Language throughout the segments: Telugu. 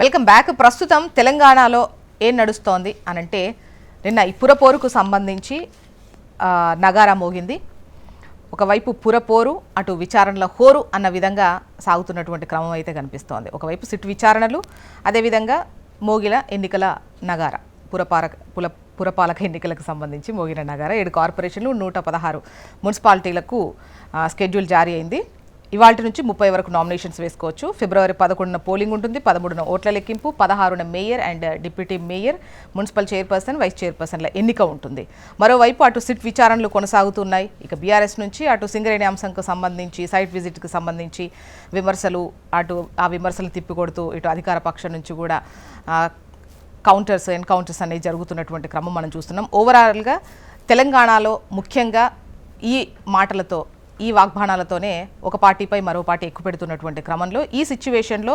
Welcome back. ప్రస్తుతం తెలంగాణలో ఏం నడుస్తోంది అనంటే నిన్న ఈ పురపోరుకు సంబంధించి నగారా మోగింది. ఒకవైపు పురపోరు, అటు విచారణల హోరు అన్న విధంగా సాగుతున్నటువంటి క్రమం అయితే కనిపిస్తోంది. ఒకవైపు సిట్ విచారణలు, అదేవిధంగా మోగిల ఎన్నికల నగారా, పురపాలక ఎన్నికలకు సంబంధించి మోగిన నగారా. 7 కార్పొరేషన్లు, 116 మున్సిపాలిటీలకు స్కెడ్యూల్ జారీ అయింది. ఇవాళ నుంచి 30 వరకు నామినేషన్స్ వేసుకోవచ్చు. ఫిబ్రవరి 11న పోలింగ్ ఉంటుంది, 13న ఓట్ల లెక్కింపు, 16న mayor and deputy mayor, municipal chairperson, vice చైర్పర్సన్ల ఎన్నిక ఉంటుంది. మరోవైపు అటు సిట్ విచారణలు కొనసాగుతున్నాయి. ఇక బీఆర్ఎస్ నుంచి అటు సింగరేణి అంశంకు సంబంధించి, సైట్ విజిట్కి సంబంధించి విమర్శలు, అటు ఆ విమర్శలు తిప్పికొడుతూ ఇటు అధికార పక్షం నుంచి కూడా ఎన్కౌంటర్స్ అనేవి జరుగుతున్నటువంటి క్రమం మనం చూస్తున్నాం. ఓవరాల్గా తెలంగాణలో ముఖ్యంగా ఈ మాటలతో, ఈ వాగ్బాణాలతోనే ఒక పార్టీపై మరో పార్టీ ఎక్కుపెడుతున్నటువంటి క్రమంలో ఈ సిచ్యువేషన్లో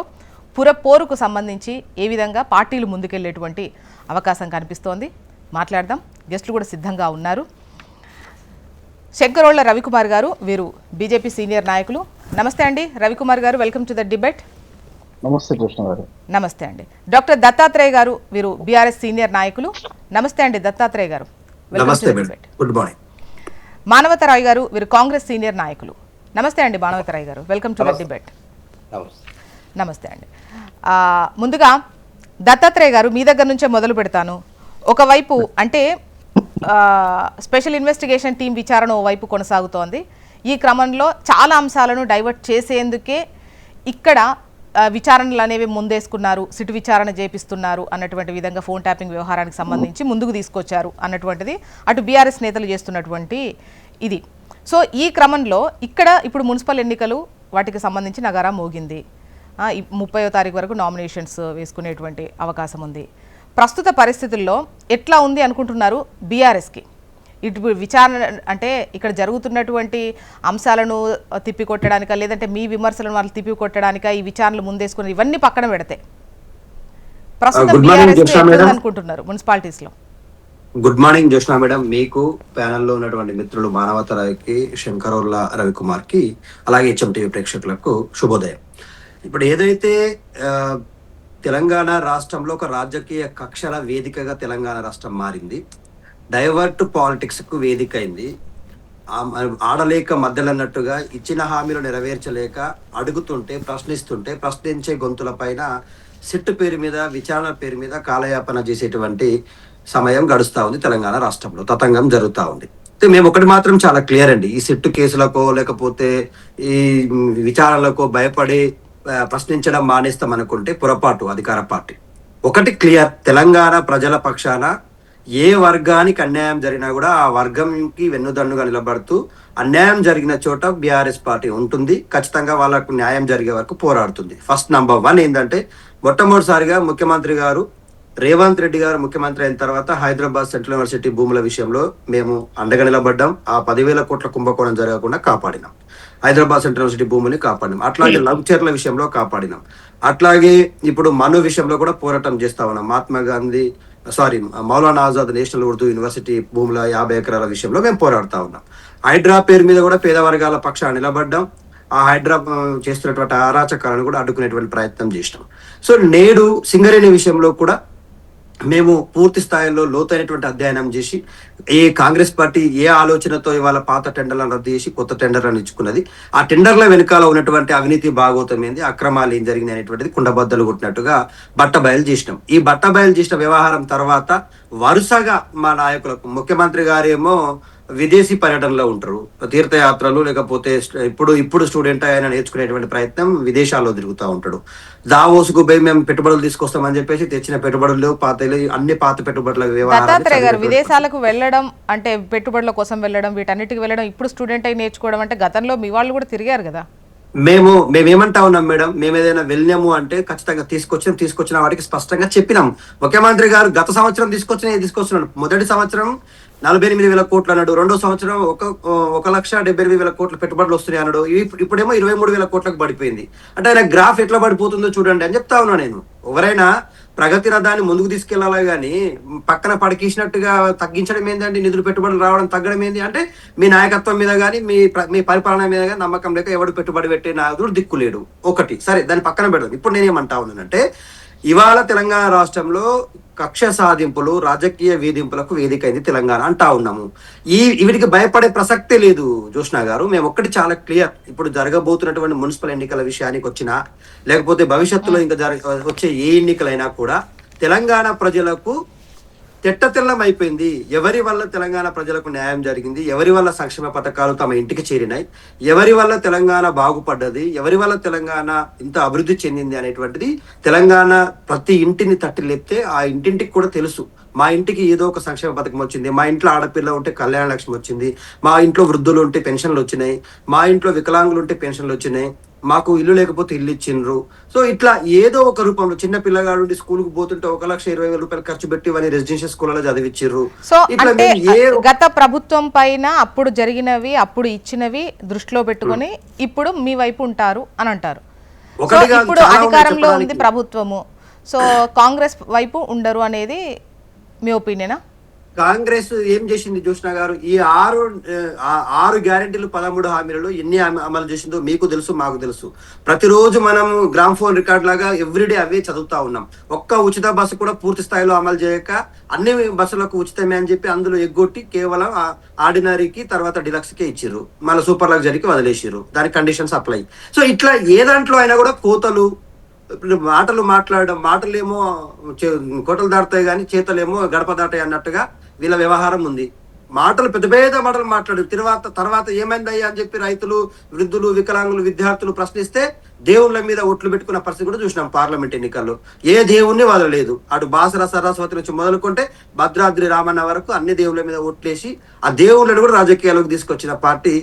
పురపోరుకు సంబంధించి ఏ విధంగా పార్టీలు ముందుకెళ్లేటువంటి అవకాశం కనిపిస్తోంది మాట్లాడదాం. గెస్టులు కూడా సిద్ధంగా ఉన్నారు. శంకరోళ్ల రవికుమార్ గారు, వీరు బీజేపీ సీనియర్ నాయకులు. నమస్తే అండి రవికుమార్ గారు, వెల్కమ్ టు ద డిబేట్. నమస్తే కృష్ణ గారు. నమస్తే అండి. డాక్టర్ దత్తాత్రేయ గారు, వీరు బీఆర్ఎస్ సీనియర్ నాయకులు. నమస్తే అండి దత్తాత్రేయ గారు, welcome to the debate. Good morning. Manavatharoy గారు, వీరు కాంగ్రెస్ సీనియర్ నాయకులు. నమస్తే అండి మానవతరాయ్ గారు, వెల్కమ్ టు ద డిబేట్. నమస్తే అండి. ముందుగా దత్తాత్రేయ గారు, మీ దగ్గర నుంచే మొదలు పెడతాను. ఒకవైపు అంటే స్పెషల్ ఇన్వెస్టిగేషన్ టీం విచారణ ఓవైపు కొనసాగుతోంది. ఈ క్రమంలో చాలా అంశాలను డైవర్ట్ చేసేందుకే ఇక్కడ విచారణలు అనేవి ముందేసుకున్నారు, సిటు విచారణ చేపిస్తున్నారు అన్నటువంటి విధంగా ఫోన్ ట్యాపింగ్ వ్యవహారానికి సంబంధించి ముందుకు తీసుకొచ్చారు అన్నటువంటిది అటు బీఆర్ఎస్ నేతలు చేస్తున్నటువంటి ఇది. సో ఈ క్రమంలో ఇక్కడ ఇప్పుడు మున్సిపల్ ఎన్నికలు, వాటికి సంబంధించి నగారా మోగింది. 30వ తారీఖు వరకు నామినేషన్స్ వేసుకునేటువంటి అవకాశం ఉంది. ప్రస్తుత పరిస్థితుల్లో ఎట్లా ఉంది అనుకుంటున్నారు బీఆర్ఎస్కి? ఇటు విచారణ అంటే ఇక్కడ జరుగుతున్నటువంటి అంశాలను తిప్పికొట్టడానిక, లేదంటే మీ విమర్శలను వాళ్ళు తిప్పికొట్టడానిక ఈ విచారణలు ముందేసుకుని ఇవన్నీ పక్కన పెడితే ప్రస్తుతం అనుకుంటున్నారు మున్సిపాలిటీస్ లో? గుడ్ మార్నింగ్ జోష్నా మేడం, మీకు ప్యానెల్లో ఉన్నటువంటి మిత్రులు మానవతరాయ్కి, శంకరోళ్ల రవికుమార్ కి, అలాగే హెచ్ఎంటీవీ ప్రేక్షకులకు శుభోదయం. ఇప్పుడు ఏదైతే తెలంగాణ రాష్ట్రంలో ఒక రాజకీయ కక్షల వేదికగా తెలంగాణ రాష్ట్రం మారింది, డైవర్ట్ పాలిటిక్స్ కు వేదిక అయింది. ఆడలేక మధ్యలో అన్నట్టుగా ఇచ్చిన హామీలు నెరవేర్చలేక అడుగుతుంటే, ప్రశ్నించే గొంతుల పైన సిట్టు పేరు మీద, విచారణ పేరు మీద కాలయాపన చేసేటువంటి సమయం గడుస్తూ ఉంది తెలంగాణ రాష్ట్రంలో. తతంగం జరుగుతూ ఉంది. మేము ఒకటి మాత్రం చాలా క్లియర్ అండి, ఈ సిట్టు కేసులకో లేకపోతే ఈ విచారణలకో భయపడి ప్రశ్నించడం మానేస్తాం అనుకుంటే పొరపాటు. అధికార పార్టీ ఒకటి క్లియర్, తెలంగాణ ప్రజల పక్షాన ఏ వర్గానికి అన్యాయం జరిగినా కూడా ఆ వర్గంకి వెన్నుదన్నుగా నిలబడుతూ అన్యాయం జరిగిన చోట బీఆర్ఎస్ పార్టీ ఉంటుంది. ఖచ్చితంగా వాళ్ళకు న్యాయం జరిగే వరకు పోరాడుతుంది. ఫస్ట్ నంబర్ 1 ఏంటంటే, మొట్టమొదటిసారిగా ముఖ్యమంత్రి గారు రేవంత్ రెడ్డి గారు ముఖ్యమంత్రి అయిన తర్వాత హైదరాబాద్ సెంట్రల్ యూనివర్సిటీ భూముల విషయంలో మేము అండగా నిలబడ్డాం. ఆ 10,000 కోట్ల కుంభకోణం జరగకుండా కాపాడినాం. హైదరాబాద్ సెంట్రల్ యూనివర్సిటీ భూముల్ని కాపాడినాం. అట్లాగే లఘుచర్ల విషయంలో కాపాడినాం. అట్లాగే ఇప్పుడు మను విషయంలో కూడా పోరాటం చేస్తా ఉన్నాం. మౌలానా ఆజాద్ నేషనల్ ఉర్దూ యూనివర్సిటీ భూముల 50 ఎకరాల విషయంలో మేము పోరాడుతా ఉన్నాం. హైడ్రా పేరు మీద కూడా పేద వర్గాల పక్షాన్ని నిలబడ్డాం. ఆ హైడ్రా చేస్తున్నటువంటి అరాచకాలను కూడా అడ్డుకునేటువంటి ప్రయత్నం చేసినాం. సో నేడు సింగరేణి విషయంలో కూడా మేము పూర్తి స్థాయిలో లోతైనటువంటి అధ్యయనం చేసి, ఏ కాంగ్రెస్ పార్టీ ఏ ఆలోచనతో ఇవాళ పాత టెండర్లను రద్దు చేసి కొత్త టెండర్లను ఇచ్చుకున్నది, ఆ టెండర్ల వెనుకాల ఉన్నటువంటి అవినీతి భాగోతం ఏంది, అక్రమాలు ఏం జరిగినాయి అనేటువంటిది కుండబద్దలు కొట్టినట్టుగా బట్టబయలు చేసినాం. ఈ బట్టబయలు చేసిన వ్యవహారం తర్వాత వరుసగా మా నాయకులకు, ముఖ్యమంత్రి గారేమో విదేశీ పర్యటనలో ఉంటారు, తీర్థయాత్రలు, లేకపోతే ఇప్పుడు స్టూడెంట్ ఆయన నేర్చుకునేటువంటి ప్రయత్నం విదేశాల్లో తిరుగుతూ ఉంటాడు. దావోసుకు పోయి మేము పెట్టుబడులు తీసుకొస్తామని చెప్పేసి తెచ్చిన పెట్టుబడులు అన్ని పాత పెట్టుబడుల వ్యవహారాలు, విదేశాలకు వెళ్ళడం అంటే పెట్టుబడుల కోసం వెళ్ళడం, వీటన్నిటికి వెళ్ళడం, ఇప్పుడు స్టూడెంట్ అయి నేర్చుకోవడం అంటే గతంలో మీ వాళ్ళు కూడా తిరిగారు కదా. మేమేమంటా ఉన్నాం మేడం, మేము ఏదైనా వెళ్ళాము అంటే ఖచ్చితంగా తీసుకొచ్చిన వాటికి స్పష్టంగా చెప్పినాం. ముఖ్యమంత్రి గారు గత సంవత్సరం తీసుకొస్తున్నాడు. మొదటి సంవత్సరం 48,000 కోట్లు అన్నాడు, రెండో సంవత్సరం 1,78,000 కోట్ల పెట్టుబడులు వస్తున్నాయి అన్నాడు. ఇప్పుడేమో 23,000 కోట్లకు పడిపోయింది. అంటే ఆయన గ్రాఫ్ ఎట్లా పడిపోతుందో చూడండి అని చెప్తా ఉన్నా నేను. ఎవరైనా ప్రగతి రథాన్ని ముందుకు తీసుకెళ్లాలి కానీ పక్కన పడికేసినట్టుగా తగ్గించడం ఏంటండి, నిధులు పెట్టుబడులు రావడం తగ్గడం ఏంది అంటే మీ నాయకత్వం మీద కానీ మీ పరిపాలన మీద కానీ నమ్మకం లేక ఎవడు పెట్టుబడి పెట్టే నాయకుడు దిక్కులేడు. ఒకటి సరే, దాన్ని పక్కన పెడదాం. ఇప్పుడు నేనేమంటా ఉన్నానంటే, ఇవాళ తెలంగాణ రాష్ట్రంలో కక్ష సాధింపులు రాజకీయ వేధింపులకు వేదిక అయింది తెలంగాణ అంటా ఉన్నాము. వీటికి భయపడే ప్రసక్తే లేదు జోష్నా గారు. మేము ఒక్కటి చాలా క్లియర్, ఇప్పుడు జరగబోతున్నటువంటి మున్సిపల్ ఎన్నికల విషయానికి వచ్చినా, లేకపోతే భవిష్యత్తులో ఇంకా వచ్చే ఏ ఎన్నికలైనా కూడా తెలంగాణ ప్రజలకు తెట్టతెల్లం అయిపోయింది. ఎవరి వల్ల తెలంగాణ ప్రజలకు న్యాయం జరిగింది, ఎవరి వల్ల సంక్షేమ పథకాలు తమ ఇంటికి చేరినాయి, ఎవరి వల్ల తెలంగాణ బాగుపడ్డది, ఎవరి వల్ల తెలంగాణ ఇంత అభివృద్ధి చెందింది అనేటువంటిది తెలంగాణ ప్రతి ఇంటిని తట్టి లేపితే ఆ ఇంటింటికి కూడా తెలుసు. మా ఇంటికి ఏదో ఒక సంక్షేమ పథకం వచ్చింది, మా ఇంట్లో ఆడపిల్ల ఉంటే కళ్యాణ లక్ష్మి వచ్చింది, మా ఇంట్లో వృద్ధులు ఉంటే పెన్షన్లు వచ్చినాయి, మా ఇంట్లో వికలాంగులు ఉంటే పెన్షన్లు వచ్చినాయి, మాకు ఇల్లు లేకపోతే ఇల్లు ఇచ్చిండ్రు. సో ఇట్లా ఏదో ఒక రూపంలో చిన్న పిల్లగాడు స్కూల్కి పోతుంటే 1,20,000 ఖర్చు పెట్టి వారి రెసిడెన్షియల్ స్కూల్లో చదివిచ్చిర్రు. సో అంటే గత ప్రభుత్వం పైన అప్పుడు జరిగినవి అప్పుడు ఇచ్చినవి దృష్టిలో పెట్టుకొని ఇప్పుడు మీ వైపు ఉంటారు అని అంటారు. ఇప్పుడు అధికారంలో ఉంది ప్రభుత్వము, సో కాంగ్రెస్ వైపు ఉండరు అనేది మీ ఒపీనియనా? కాంగ్రెస్ ఏం చేసింది జోష్నా గారు? ఈ ఆరు గ్యారెంటీలు 13 హామీలలో ఎన్ని అమలు చేసిందో మీకు తెలుసు, మాకు తెలుసు. ప్రతిరోజు మనం గ్రామ్ ఫోన్ రికార్డ్ లాగా ఎవ్రీడే అవే చదువుతా ఉన్నాం. ఒక్క ఉచిత బస్సు కూడా పూర్తి స్థాయిలో అమలు చేయక అన్ని బస్సులకు ఉచితమే అని చెప్పి అందులో ఎగ్గొట్టి కేవలం ఆర్డినరీకి తర్వాత డిలక్స్కే ఇచ్చిర్రు, మళ్ళీ సూపర్ లగ్జరీకి వదిలేసిర్రు. దాని కండిషన్స్ అప్లై. సో ఇట్లా ఏ దాంట్లో అయినా కూడా కోతలు, మాటలు మాట్లాడడం, మాటలేమో కోటలు దాటుతాయి కానీ చేతలేమో గడప దాటాయి అన్నట్టుగా వీళ్ళ వ్యవహారం ఉంది. మాటలు పెద్ద పెద్ద మాటలు మాట్లాడు తర్వాత ఏమైందయ్యా అని చెప్పి రైతులు, వృద్ధులు, వికలాంగులు, విద్యార్థులు ప్రశ్నిస్తే దేవుళ్ళ మీద ఓట్లు పెట్టుకున్న పరిస్థితి కూడా చూసినాం పార్లమెంట్ ఎన్నికల్లో. ఏ దేవుణ్ణి వదలలేదు. అటు బాసర సరస్వతి నుంచి మొదలుకుంటే భద్రాద్రి రామన్న వరకు అన్ని దేవుళ్ళ మీద ఓట్లేసి ఆ దేవుళ్ళని కూడా రాజకీయాల్లోకి తీసుకొచ్చిన పార్టీ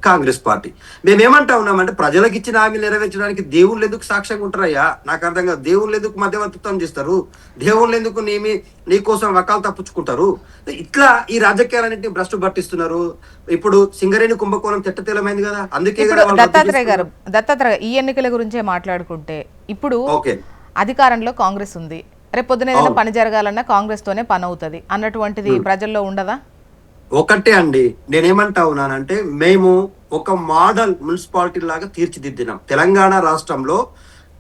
కాంగ్రెస్ పార్టీ. మేమేమంటా ఉన్నామంటే ప్రజలకు ఇచ్చిన హామీలు నెరవేర్చడానికి దేవుళ్ళు ఎందుకు సాక్ష్యంగా ఉంటారయ్యా? నాకు అర్థం కాదు. దేవుళ్ళు ఎందుకు మధ్యవర్తిత్వం చేస్తారు? దేవుళ్ళు ఎందుకు నీకోసం వకాలు తప్పుచుకుంటారు? ఇట్లా ఈ రాజకీయాలన్నింటినీ భ్రష్టు పట్టిస్తున్నారు. ఇప్పుడు సింగరేణి కుంభకోణం తెల్లమైంది కదా, అందుకే దత్తాత్రేయ ఈ ఎన్నికల గురించే మాట్లాడుకుంటే ఇప్పుడు అధికారంలో కాంగ్రెస్ ఉంది, రేపు పొద్దున ఏదైనా పని జరగాలన్నా కాంగ్రెస్ తోనే పని అవుతుంది అన్నటువంటిది ప్రజల్లో ఉండదా? ఒకటే అండి, నేనేమంటా ఉన్నానంటే మేము ఒక మోడల్ మున్సిపాలిటీ లాగా తీర్చిదిద్దినాం. తెలంగాణ రాష్ట్రంలో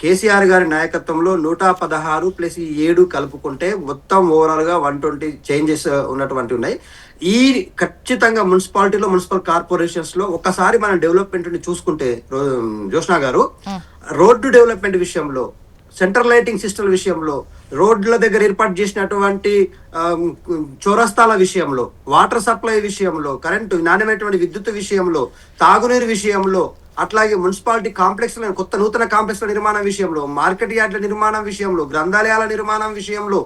కేసీఆర్ గారి నాయకత్వంలో 116 ప్లస్ 7 కలుపుకుంటే మొత్తం ఓవరాల్ గా 120 చేంజెస్ ఉన్నటువంటి ఉన్నాయి. ఈ ఖచ్చితంగా మున్సిపాలిటీలో, మున్సిపల్ కార్పొరేషన్స్ లో ఒకసారి మనం డెవలప్మెంట్ ని చూసుకుంటే జోష్నా గారు, రోడ్డు డెవలప్మెంట్ విషయంలో, సెంట్రల్ లైటింగ్ సిస్టమ్ విషయంలో, రోడ్ల దగ్గర ఏర్పాటు చేసినటువంటి చౌరస్తాల విషయంలో, వాటర్ సప్లై విషయంలో, కరెంటు, నాణ్యమైనటువంటి విద్యుత్ విషయంలో, తాగునీరు విషయంలో, అట్లాగే మున్సిపాలిటీ కాంప్లెక్స్ నూతన కాంప్లెక్స్ల నిర్మాణం విషయంలో, మార్కెట్ యార్డ్ల నిర్మాణం విషయంలో, గ్రంథాలయాల నిర్మాణం విషయంలో,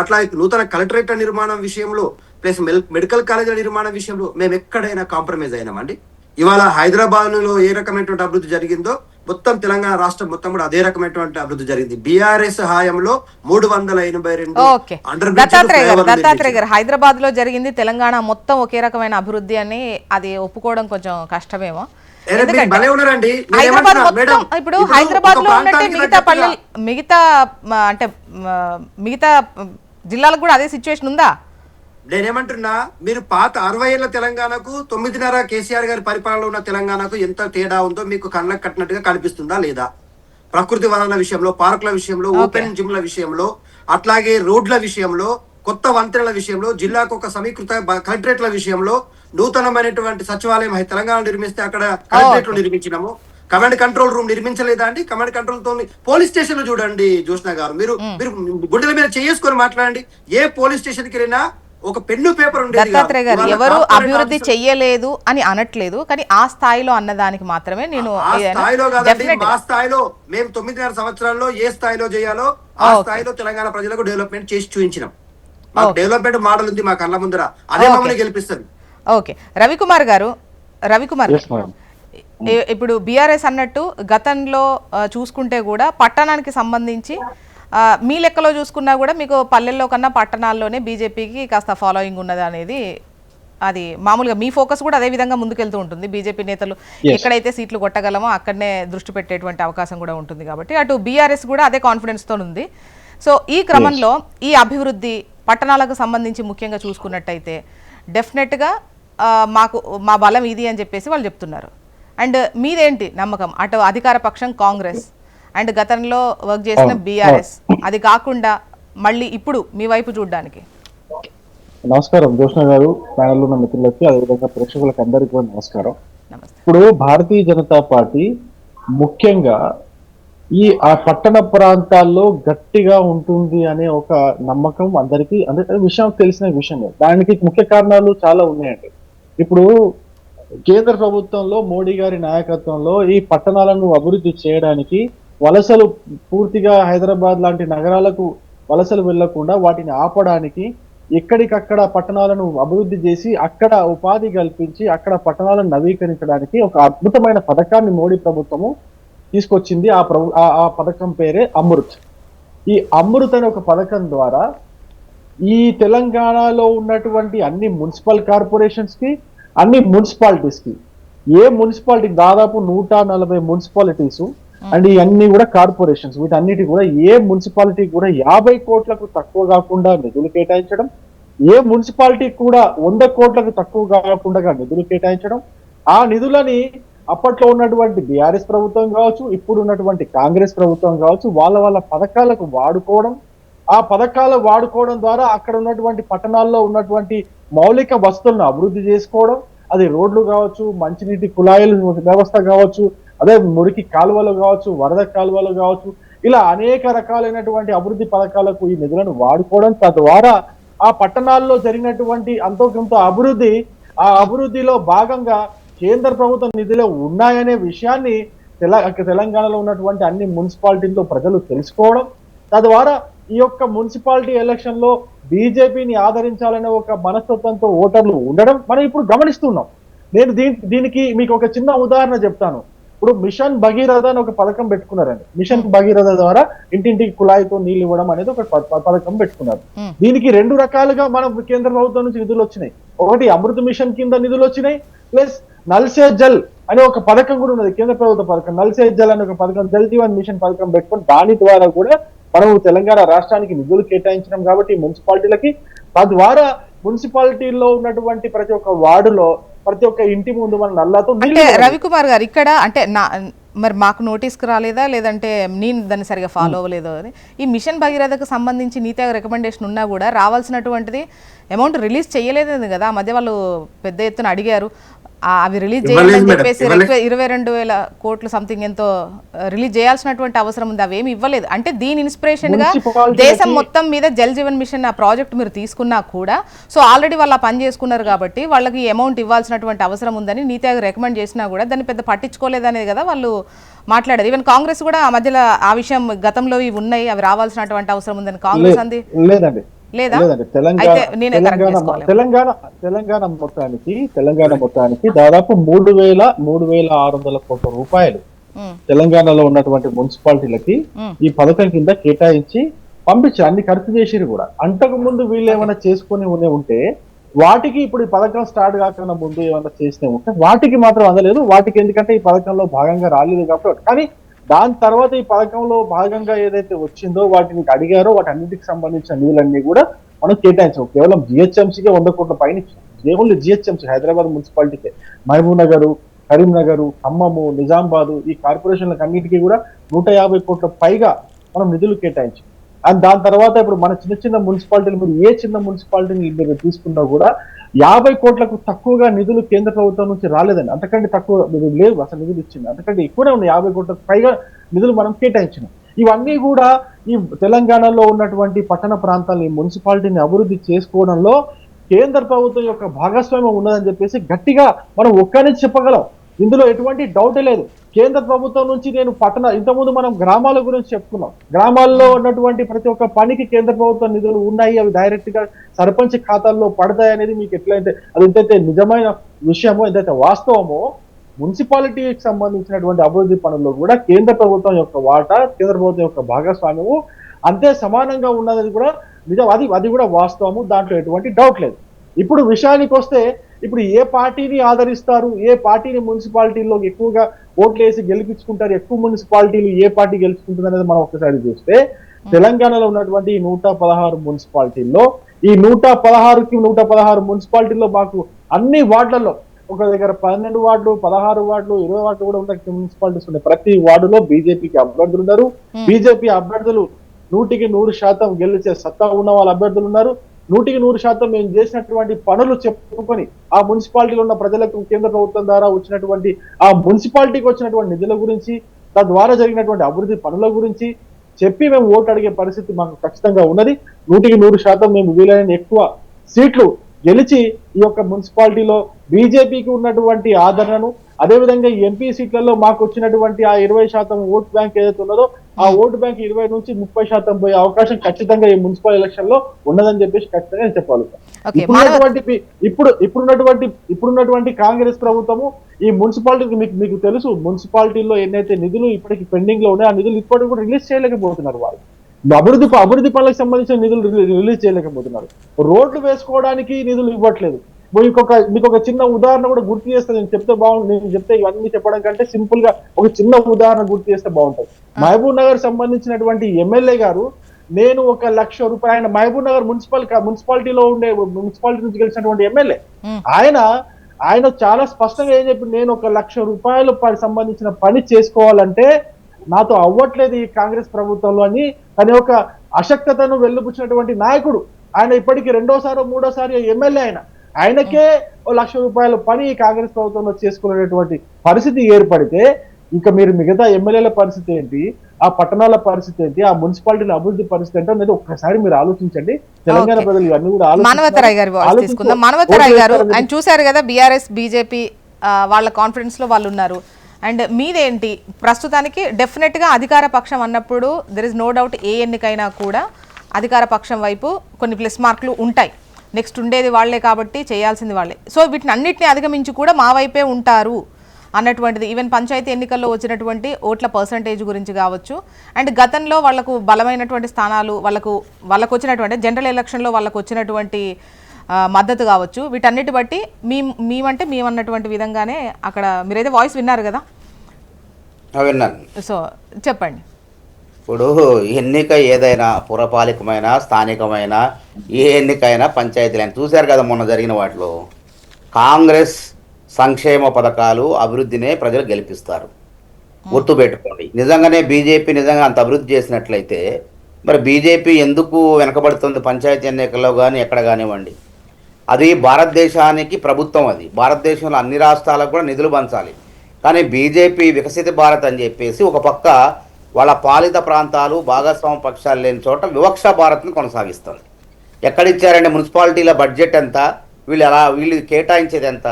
అట్లాగే నూతన కలెక్టరేట్ల నిర్మాణం విషయంలో, ప్లస్ మెడికల్ కాలేజీల నిర్మాణం విషయంలో మేము ఎక్కడైనా కాంప్రమైజ్ అయినామండి? ఇవాళ హైదరాబాద్ లో ఏ రకమైనటువంటి అభివృద్ధి జరిగిందో మొత్తం తెలంగాణ రాష్ట్రం మొత్తం కూడా అదే రకమైనటువంటి అభివృద్ధి జరిగింది. బీఆర్ఎస్ హయాంలో 382 దత్తాత్రేయ గారు, హైదరాబాద్ లో జరిగింది తెలంగాణ మొత్తం ఒకే రకమైన అభివృద్ధి అని అది ఒప్పుకోవడం కొంచెం కష్టమేమో. హైదరాబాద్ మొత్తం ఇప్పుడు హైదరాబాద్ లో ఉన్నట్టే మిగతా జిల్లాలకు కూడా అదే సిచ్యువేషన్ ఉందా? నేనేమంటున్నా, మీరు పాత 60 ఏళ్ల తెలంగాణకు 9.5 కేసీఆర్ గారి పరిపాలనలో ఉన్న తెలంగాణకు ఎంత తేడా ఉందో మీకు కళ్ళకు కట్టినట్టుగా కనిపిస్తుందా లేదా? ప్రకృతి వనరుల విషయంలో, పార్కుల విషయంలో, ఓపెన్ జిమ్ల విషయంలో, అట్లాగే రోడ్ల విషయంలో, కొత్త వంతెనల విషయంలో, జిల్లాకు ఒక సమీకృత కలెక్టరేట్ల విషయంలో, నూతనమైనటువంటి సచివాలయం తెలంగాణ నిర్మిస్తే అక్కడ కలెక్టరేట్లు నిర్మించినాము. కమాండ్ కంట్రోల్ రూమ్ నిర్మించలేదా అండి? కమాండ్ కంట్రోల్ తో పోలీస్ స్టేషన్ చూడండి జోష్నా గారు, మీరు గుడ్డల మీద చేసుకొని మాట్లాడండి. ఏ పోలీస్ స్టేషన్ కి వెళ్ళినా ఒక పెన్ను పేపర్ ఉండేది. దత్తాత్రేయ గారు, ఎవరు అభివృద్ధి చెయ్యలేదు అని అనట్లేదు, కానీ ఆ స్థాయిలో అన్నదానికి మాత్రమే నేను స్థాయిలో కాదండి, మా స్థాయిలో మేము 9.5 సంవత్సరాల్లో ఏ స్థాయిలో చేయాలో ఆ స్థాయిలో తెలంగాణ ప్రజలకు డెవలప్మెంట్ చేసి చూపించినాం. మాకు డెవలప్మెంట్ మోడల్ ఉంది మా కళ్ళ ముందర, అదే మమ్మల్ని గెలిపిస్తుంది. ఓకే, రవికుమార్ గారు, ఇప్పుడు బీఆర్ఎస్ అన్నట్టు గతంలో చూసుకుంటే కూడా పట్టణానికి సంబంధించి మీ లెక్కలో చూసుకున్నా కూడా మీకు పల్లెల్లో కన్నా పట్టణాల్లోనే బీజేపీకి కాస్త ఫాలోయింగ్ ఉన్నది అనేది అది మామూలుగా మీ ఫోకస్ కూడా అదే విధంగా ముందుకెళ్తూ ఉంటుంది. బీజేపీ నేతలు ఎక్కడైతే సీట్లు కొట్టగలమో అక్కడనే దృష్టి పెట్టేటువంటి అవకాశం కూడా ఉంటుంది కాబట్టి అటు బీఆర్ఎస్ కూడా అదే కాన్ఫిడెన్స్తో ఉంది. సో ఈ క్రమంలో ఈ అభివృద్ధి పట్టణాలకు సంబంధించి ముఖ్యంగా చూసుకున్నట్టయితే డెఫినెట్గా మా బలం ఇది అని చెప్పేసి వాళ్ళు చెప్తున్నారు. అండ్ మీదేంటి నమ్మకం? అటు అధికార పక్షం కాంగ్రెస్, అండ్ గతంలో వర్క్ చేసిన బీఆర్ఎస్, అది కాకుండా మళ్ళీ ఇప్పుడు మీ వైపు చూడడానికి? నమస్కారం జోష్ణ గారు, ప్యానల్ ఉన్న మిత్రులకి, అదేవిధంగా ప్రేక్షకులకు అందరికీ కూడా నమస్కారం. నమస్తే. ఇప్పుడు భారతీయ జనతా పార్టీ ముఖ్యంగా ఆ పట్టణ ప్రాంతాల్లో గట్టిగా ఉంటుంది అనే ఒక నమ్మకం అందరికీ విషయం తెలిసిన విషయం. దానికి ముఖ్య కారణాలు చాలా ఉన్నాయండి. ఇప్పుడు కేంద్ర ప్రభుత్వంలో మోడీ గారి నాయకత్వంలో ఈ పట్టణాలను అభివృద్ధి చేయడానికి వలసలు పూర్తిగా హైదరాబాద్ లాంటి నగరాలకు వలసలు వెళ్లకుండా వాటిని ఆపడానికి ఎక్కడికక్కడ పట్టణాలను అభివృద్ధి చేసి అక్కడ ఉపాధి కల్పించి అక్కడ పట్టణాలను నవీకరించడానికి ఒక అద్భుతమైన పథకాన్ని మోడీ ప్రభుత్వము తీసుకొచ్చింది. ఆ పథకం పేరే అమృత్. ఈ అమృత్ అనే ఒక పథకం ద్వారా ఈ తెలంగాణలో ఉన్నటువంటి అన్ని మున్సిపల్ కార్పొరేషన్స్ కి, అన్ని మున్సిపాలిటీస్ కి, ఏ మున్సిపాలిటీ దాదాపు 140 మున్సిపాలిటీస్ అండ్ ఇవన్నీ కూడా కార్పొరేషన్స్, వీటన్నిటి కూడా ఏ మున్సిపాలిటీ కూడా 50 కోట్లకు తక్కువ కాకుండా నిధులు కేటాయించడం, ఏ మున్సిపాలిటీ కూడా 100 కోట్లకు తక్కువ కాకుండా నిధులు కేటాయించడం, ఆ నిధులని అప్పట్లో ఉన్నటువంటి బీఆర్ఎస్ ప్రభుత్వం కావచ్చు, ఇప్పుడు ఉన్నటువంటి కాంగ్రెస్ ప్రభుత్వం కావచ్చు, వాళ్ళ పథకాలకు వాడుకోవడం, ఆ పథకాలు వాడుకోవడం ద్వారా అక్కడ ఉన్నటువంటి పట్టణాల్లో ఉన్నటువంటి మౌలిక వస్తువులను అభివృద్ధి చేసుకోవడం, అది రోడ్లు కావచ్చు, మంచినీటి కుళాయిల వ్యవస్థ కావచ్చు, అదే మురికి కాలువలు కావచ్చు, వరద కాలువలు కావచ్చు, ఇలా అనేక రకాలైనటువంటి అభివృద్ధి పథకాలకు ఈ నిధులను వాడుకోవడం, తద్వారా ఆ పట్టణాల్లో జరిగినటువంటి అంతో కొంత అభివృద్ధి, ఆ అభివృద్ధిలో భాగంగా కేంద్ర ప్రభుత్వ నిధులు ఉన్నాయనే విషయాన్ని తెలంగాణలో ఉన్నటువంటి అన్ని మున్సిపాలిటీల్లో ప్రజలు తెలుసుకోవడం, తద్వారా ఈ యొక్క మున్సిపాలిటీ ఎలక్షన్ లో బీజేపీని ఆదరించాలనే ఒక మనస్తత్వంతో ఓటర్లు ఉండడం మనం ఇప్పుడు గమనిస్తున్నాం. నేను దీనికి మీకు ఒక చిన్న ఉదాహరణ చెప్తాను. ఇప్పుడు మిషన్ భగీరథ అని ఒక పథకం పెట్టుకున్నారండి. మిషన్ భగీరథ ద్వారా ఇంటింటికి కుళాయితో నీళ్ళు ఇవ్వడం అనేది ఒక పథకం పెట్టుకున్నారు. దీనికి 2 రకాలుగా మనం కేంద్ర ప్రభుత్వం నుంచి నిధులు వచ్చినాయి. ఒకటి అమృత మిషన్ కింద నిధులు వచ్చినాయి, ప్లస్ నల్ సే జల్ అనే ఒక పథకం కూడా ఉన్నది, కేంద్ర ప్రభుత్వ పథకం. నల్ సే జల్ అనే ఒక పథకం, జల్ జీవన్ మిషన్ పథకం పెట్టుకుని దాని ద్వారా కూడా మనం తెలంగాణ రాష్ట్రానికి నిధులు కేటాయించడం కాబట్టి మున్సిపాలిటీలకి, తద్వారా మున్సిపాలిటీలో ఉన్నటువంటి ప్రతి ఒక్క వార్డులో ప్రతి ఒక్క ఇంటి ముందు మన నల్లాతో. అంటే రవికుమార్ గారు ఇక్కడ అంటే మరి మాకు నోటీస్కి రాలేదా, లేదంటే నేను దాన్ని సరిగా ఫాలో అవ్వలేదో అని, ఈ మిషన్ భగీరథకు సంబంధించి నీతి ఆయోగ్ రికమెండేషన్ ఉన్నా కూడా రావాల్సినటువంటిది అమౌంట్ రిలీజ్ చేయలేదు కదా. ఆ మధ్య వాళ్ళు పెద్ద ఎత్తున అడిగారు, అవి రిలీజ్ చేయాలని చెప్పేసి 22,000 కోట్లు సంథింగ్ ఎంతో రిలీజ్ చేయాల్సినటువంటి అవసరం ఉంది, అవేమి ఇవ్వలేదు. అంటే దీని ఇన్స్పిరేషన్ గా దేశం మొత్తం మీద జల్ జీవన్ మిషన్ ఆ ప్రాజెక్ట్ మీరు తీసుకున్నా కూడా, సో ఆల్రెడీ వాళ్ళు పని చేసుకున్నారు కాబట్టి వాళ్ళకి అమౌంట్ ఇవ్వాల్సినటువంటి అవసరం ఉందని నీతి ఆయోగ్ రికమెండ్ చేసినా కూడా దాన్ని పెద్ద పట్టించుకోలేదనేది కదా వాళ్ళు మాట్లాడారు. ఈవెన్ కాంగ్రెస్ కూడా ఆ మధ్యలో ఆ విషయం గతంలో ఇవి ఉన్నాయి, అవి రావాల్సినటువంటి అవసరం ఉందని కాంగ్రెస్ అంది లేదండి. లేదండి. తెలంగాణ మొత్తానికి దాదాపు 3,600 కోట్ల రూపాయలు తెలంగాణలో ఉన్నటువంటి మున్సిపాలిటీలకి ఈ పథకం కింద కేటాయించి పంపించారు. అన్ని ఖర్చు చేసిరు కూడా. అంతకు ముందు వీళ్ళు ఏమైనా చేసుకుని ఉంటే వాటికి, ఇప్పుడు ఈ పథకం స్టార్ట్ కాకుండా ముందు ఏమైనా చేసినా ఉంటే వాటికి మాత్రం అందలేదు. వాటికి ఎందుకంటే ఈ పథకంలో భాగంగా రాలేదు కాబట్టి. కానీ దాని తర్వాత ఈ పథకంలో భాగంగా ఏదైతే వచ్చిందో వాటిని అడిగారో వాటి అన్నిటికి సంబంధించిన నిధులన్నీ కూడా మనం కేటాయించాం. కేవలం జిహెచ్ఎంసీకే 100 కోట్ల పైన ఓన్లీ జిహెచ్ఎంసీ హైదరాబాద్ మున్సిపాలిటీకే, మహబూబ్ నగర్, కరీంనగర్, ఖమ్మము, నిజామాబాద్ ఈ కార్పొరేషన్లకు అన్నిటికీ కూడా 150 కోట్ల పైగా మనం నిధులు కేటాయించాం. అండ్ దాని తర్వాత ఇప్పుడు మన చిన్న మున్సిపాలిటీలు, మీరు ఏ చిన్న మున్సిపాలిటీని మీరు తీసుకున్నా కూడా 50 కోట్లకు తక్కువగా నిధులు కేంద్ర ప్రభుత్వం నుంచి రాలేదండి. అంతకంటే తక్కువ నిధులు లేవు, అసలు నిధులు ఇచ్చింది అంతకంటే ఎక్కువనే ఉన్నాయి. 50 కోట్లకు పైగా నిధులు మనం కేటాయించినాం. ఇవన్నీ కూడా ఈ తెలంగాణలో ఉన్నటువంటి పట్టణ ప్రాంతాలని, మున్సిపాలిటీని అభివృద్ధి చేసుకోవడంలో కేంద్ర ప్రభుత్వం యొక్క భాగస్వామ్యం ఉన్నదని చెప్పేసి గట్టిగా మనం ఒక్కనే చెప్పగలం. ఇందులో ఎటువంటి డౌటే లేదు. కేంద్ర ప్రభుత్వం నుంచి నేను ఇంతకుముందు మనం గ్రామాల గురించి చెప్పుకున్నాం. గ్రామాల్లో ఉన్నటువంటి ప్రతి ఒక్క పనికి కేంద్ర ప్రభుత్వ నిధులు ఉన్నాయి, అవి డైరెక్ట్ గా సర్పంచ్ ఖాతాల్లో పడతాయి అనేది మీకు ఎట్లయితే అది ఎంతైతే నిజమైన విషయమో, ఎంతైతే వాస్తవమో, మున్సిపాలిటీకి సంబంధించినటువంటి అభివృద్ధి పనుల్లో కూడా కేంద్ర ప్రభుత్వం యొక్క వాటా, కేంద్ర ప్రభుత్వం యొక్క భాగస్వామ్యము అంతే సమానంగా ఉన్నది కూడా నిజం. అది కూడా వాస్తవము, దాంట్లో ఎటువంటి డౌట్ లేదు. ఇప్పుడు విషయానికి వస్తే, ఇప్పుడు ఏ పార్టీని ఆదరిస్తారు, ఏ పార్టీని మున్సిపాలిటీలో ఎక్కువగా ఓట్లు వేసి గెలిపించుకుంటారు, ఎక్కువ మున్సిపాలిటీలు ఏ పార్టీ గెలుచుకుంటుంది అనేది మనం ఒకసారి చూస్తే, తెలంగాణలో ఉన్నటువంటి 116 మున్సిపాలిటీల్లో ఈ 116 మున్సిపాలిటీల్లో మాకు అన్ని వార్డులలో ఒక దగ్గర 12 వార్డులు, 16 వార్డులు, 20 వార్డులు కూడా ఉన్న మున్సిపాలిటీస్ ఉన్నాయి. ప్రతి వార్డులో బీజేపీకి అభ్యర్థులు ఉన్నారు. బీజేపీ అభ్యర్థులు 100% గెలిచే సత్తా ఉన్న వాళ్ళ అభ్యర్థులు ఉన్నారు. 100% మేము చేసినటువంటి పనులు చెప్పుకొని ఆ మున్సిపాలిటీలో ఉన్న ప్రజలకు కేంద్ర ప్రభుత్వం ద్వారా వచ్చినటువంటి ఆ మున్సిపాలిటీకి వచ్చినటువంటి నిధుల గురించి, తద్వారా జరిగినటువంటి అభివృద్ధి పనుల గురించి చెప్పి మేము ఓటు అడిగే పరిస్థితి మాకు ఖచ్చితంగా ఉన్నది. 100% మేము వీలైన ఎక్కువ సీట్లు గెలిచి ఈ యొక్క మున్సిపాలిటీలో బీజేపీకి ఉన్నటువంటి ఆదరణను, అదేవిధంగా ఎంపీ సీట్లలో మాకు వచ్చినటువంటి ఆ 20% ఓటు బ్యాంక్ ఏదైతే ఉన్నదో ఆ ఓటు బ్యాంక్ 20 నుంచి 30% పోయే అవకాశం ఖచ్చితంగా ఈ మున్సిపల్ ఎలక్షన్ లో ఉన్నదని చెప్పేసి ఖచ్చితంగా నేను చెప్పాలి. ఇప్పుడున్నటువంటి కాంగ్రెస్ ప్రభుత్వము ఈ మున్సిపాలిటీకి మీకు తెలుసు, మున్సిపాలిటీలో ఎన్నైతే నిధులు ఇప్పటికి పెండింగ్ లో ఉన్నాయో ఆ నిధులు ఇప్పటికి కూడా రిలీజ్ చేయలేకపోతున్నారు. వాళ్ళు అభివృద్ధి పనులకు సంబంధించిన నిధులు రిలీజ్ చేయలేకపోతున్నారు. రోడ్లు వేసుకోవడానికి నిధులు ఇవ్వట్లేదు. మీకు ఒక చిన్న ఉదాహరణ కూడా గుర్తు చేస్తే నేను చెప్తే ఇవన్నీ చెప్పడం కంటే సింపుల్ గా ఒక చిన్న ఉదాహరణ గుర్తు చేస్తే బాగుంటుంది. మహబూబ్ నగర్ సంబంధించినటువంటి ఎమ్మెల్యే గారు, నేను 1 లక్ష రూపాయలు, ఆయన మహబూబ్ నగర్ మున్సిపాలిటీలో ఉండే మున్సిపాలిటీ నుంచి గెలిచినటువంటి ఎమ్మెల్యే, ఆయన చాలా స్పష్టంగా ఏం చెప్పి, నేను 1 లక్ష రూపాయలు సంబంధించిన పని చేసుకోవాలంటే నాతో అవ్వట్లేదు ఈ కాంగ్రెస్ ప్రభుత్వంలో అని తన యొక్క అశక్తతను వెల్లుపుచ్చినటువంటి నాయకుడు. ఆయన ఇప్పటికీ 2వ, 3వసారి ఎమ్మెల్యే. ఆయనకే 1 లక్ష రూపాయల పని ఈ కాంగ్రెస్ ప్రభుత్వంలో చేసుకునేటువంటి పరిస్థితి ఏర్పడితే ఇంకా మీరు మిగతా ఎమ్మెల్యేల పరిస్థితి ఏంటి, ఆ పట్టణాల పరిస్థితి ఏంటి, ఆ మున్సిపాలిటీల అభివృద్ధి పరిస్థితి ఏంటో అనేది ఒక్కసారి మీరు ఆలోచించండి. తెలంగాణ ప్రజలు ఇవన్నీ కూడా మానవతరాయ్ గారు ఆయన చూశారు కదా, బీఆర్ఎస్ బీజేపీ వాళ్ళ కాన్ఫరెన్స్ లో వాళ్ళు ఉన్నారు. అండ్ మీదేంటి ప్రస్తుతానికి? డెఫినెట్ గా అధికార పక్షం అన్నప్పుడు దెర్ ఇస్ నో డౌట్ ఏ ఎన్నికైనా కూడా అధికార పక్షం వైపు కొన్ని ప్లస్ మార్కులు ఉంటాయి. నెక్స్ట్ ఉండేది వాళ్లే కాబట్టి చేయాల్సింది వాళ్ళే. సో వీటిని అన్నిటిని అధిగమించి కూడా మా వైపే ఉంటారు అన్నటువంటిది ఈవెన్ పంచాయతీ ఎన్నికల్లో వచ్చినటువంటి ఓట్ల పర్సంటేజ్ గురించి కావచ్చు, అండ్ గతంలో వాళ్లకు బలమైనటువంటి స్థానాలు, వాళ్ళకు వచ్చినటువంటి జనరల్ ఎలక్షన్లో వాళ్ళకు వచ్చినటువంటి మద్దతు కావచ్చు, వీటన్నిటి బట్టి మేమన్నటువంటి విధంగానే అక్కడ మీరైతే వాయిస్ విన్నారు కదా. విన్నాను. సో చెప్పండి. ఇప్పుడు ఎన్నిక ఏదైనా పురపాలికమైన, స్థానికమైన, ఏ ఎన్నికైనా పంచాయతీలైనా చూశారు కదా మొన్న జరిగిన వాటిలో. కాంగ్రెస్ సంక్షేమ పథకాలు, అభివృద్ధినే ప్రజలు గెలిపిస్తారు, గుర్తుపెట్టుకోండి. నిజంగానే బీజేపీ నిజంగా అంత అభివృద్ధి చేసినట్లయితే మరి బీజేపీ ఎందుకు వెనకబడుతుంది పంచాయతీ ఎన్నికల్లో కానీ ఎక్కడ కానివ్వండి? అది భారతదేశానికి ప్రభుత్వం, అది భారతదేశంలో అన్ని రాష్ట్రాలకు కూడా నిధులు పంచాలి. కానీ బీజేపీ వికసిత భారత్ అని చెప్పేసి ఒక పక్క వాళ్ళ పాలిత ప్రాంతాలు, భాగస్వామ్య పక్షాలు లేని చోట వివక్ష భారత్ని కొనసాగిస్తుంది. ఎక్కడిచ్చారంటే మున్సిపాలిటీల బడ్జెట్ ఎంత, వీళ్ళు కేటాయించేది ఎంత?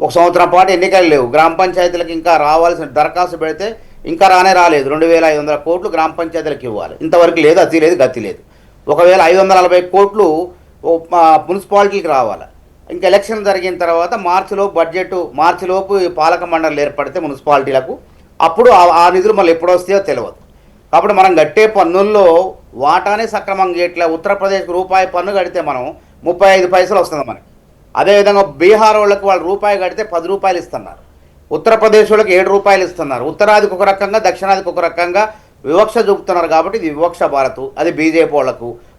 1 సంవత్సరం పాటు ఎన్నికలు లేవు, గ్రామ పంచాయతీలకు ఇంకా రావాల్సిన దరఖాస్తు పెడితే ఇంకా రాలేదు. 2500 కోట్లు గ్రామ పంచాయతీలకు ఇవ్వాలి, ఇంతవరకు లేదు, అతి లేదు, గతి లేదు. ఒకవేళ 540 కోట్లు మున్సిపాలిటీకి రావాలి. ఇంకా ఎలక్షన్ జరిగిన తర్వాత మార్చిలోపు పాలక మండలి ఏర్పడితే మున్సిపాలిటీలకు, అప్పుడు ఆ నిధులు మళ్ళీ ఎప్పుడు వస్తాయో తెలియదు. కాబట్టి మనం కట్టే పన్నుల్లో వాటానే సక్రమంగా చేయట్లే. ఉత్తరప్రదేశ్కి రూపాయి పన్ను కడితే మనం 35 పైసలు వస్తుంది మనకి. అదేవిధంగా బీహార్ వాళ్ళకి వాళ్ళు రూపాయి కడితే 10 రూపాయలు ఇస్తున్నారు. ఉత్తరప్రదేశ్ వాళ్ళకి 7 రూపాయలు ఇస్తున్నారు. ఉత్తరాదికి ఒక రకంగా, దక్షిణాదికి ఒక రకంగా వివక్ష చూపుతున్నారు. కాబట్టి ఇది వివక్ష భారత్. అది బీజేపీ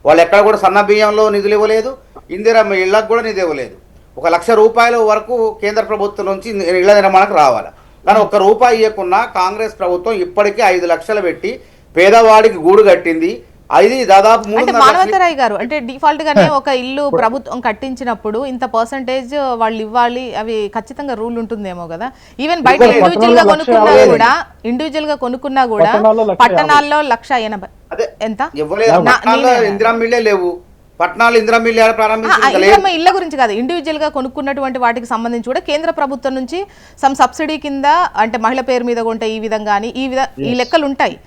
వాళ్ళు ఎక్కడ కూడా సన్న బియ్యంలో నిధులు ఇవ్వలేదు, ఇందిరమ్మ ఇళ్లకు కూడా నిధులు ఇవ్వలేదు. 1 లక్ష రూపాయల వరకు కేంద్ర ప్రభుత్వం నుంచి ఇళ్ల నిర్మాణానికి రావాలి. కానీ 1 రూపాయి ఇవ్వకున్నా కాంగ్రెస్ ప్రభుత్వం ఇప్పటికీ 5 లక్షలు పెట్టి పేదవాడికి గూడు కట్టింది. అది దాదాపు మానవతరాయ్ గారు, అంటే డిఫాల్ట్ గానే ఒక ఇల్లు ప్రభుత్వం కట్టించినప్పుడు ఇంత పర్సంటేజ్ వాళ్ళు ఇవ్వాలి, అవి ఖచ్చితంగా రూల్ ఉంటుందేమో కదా. ఈవెన్ బయట ఇండివిజువల్ గా కొనుక్కున్నా కూడా పట్టణాల్లో 1,80,000 ఎంత ఇందిరామిళ్ళే లేవు. పట్టణాలు ఇందిరామిల్లు ప్రారంభించారు. ఇళ్ల గురించి కాదు, ఇండివిజువల్ గా కొనుక్కున్నటువంటి వాటికి సంబంధించి కూడా కేంద్ర ప్రభుత్వం నుంచి సమ్ సబ్సిడీ కింద, అంటే మహిళ పేరు మీద కొంటే ఈ విధంగా ఈ లెక్కలు ఉంటాయి.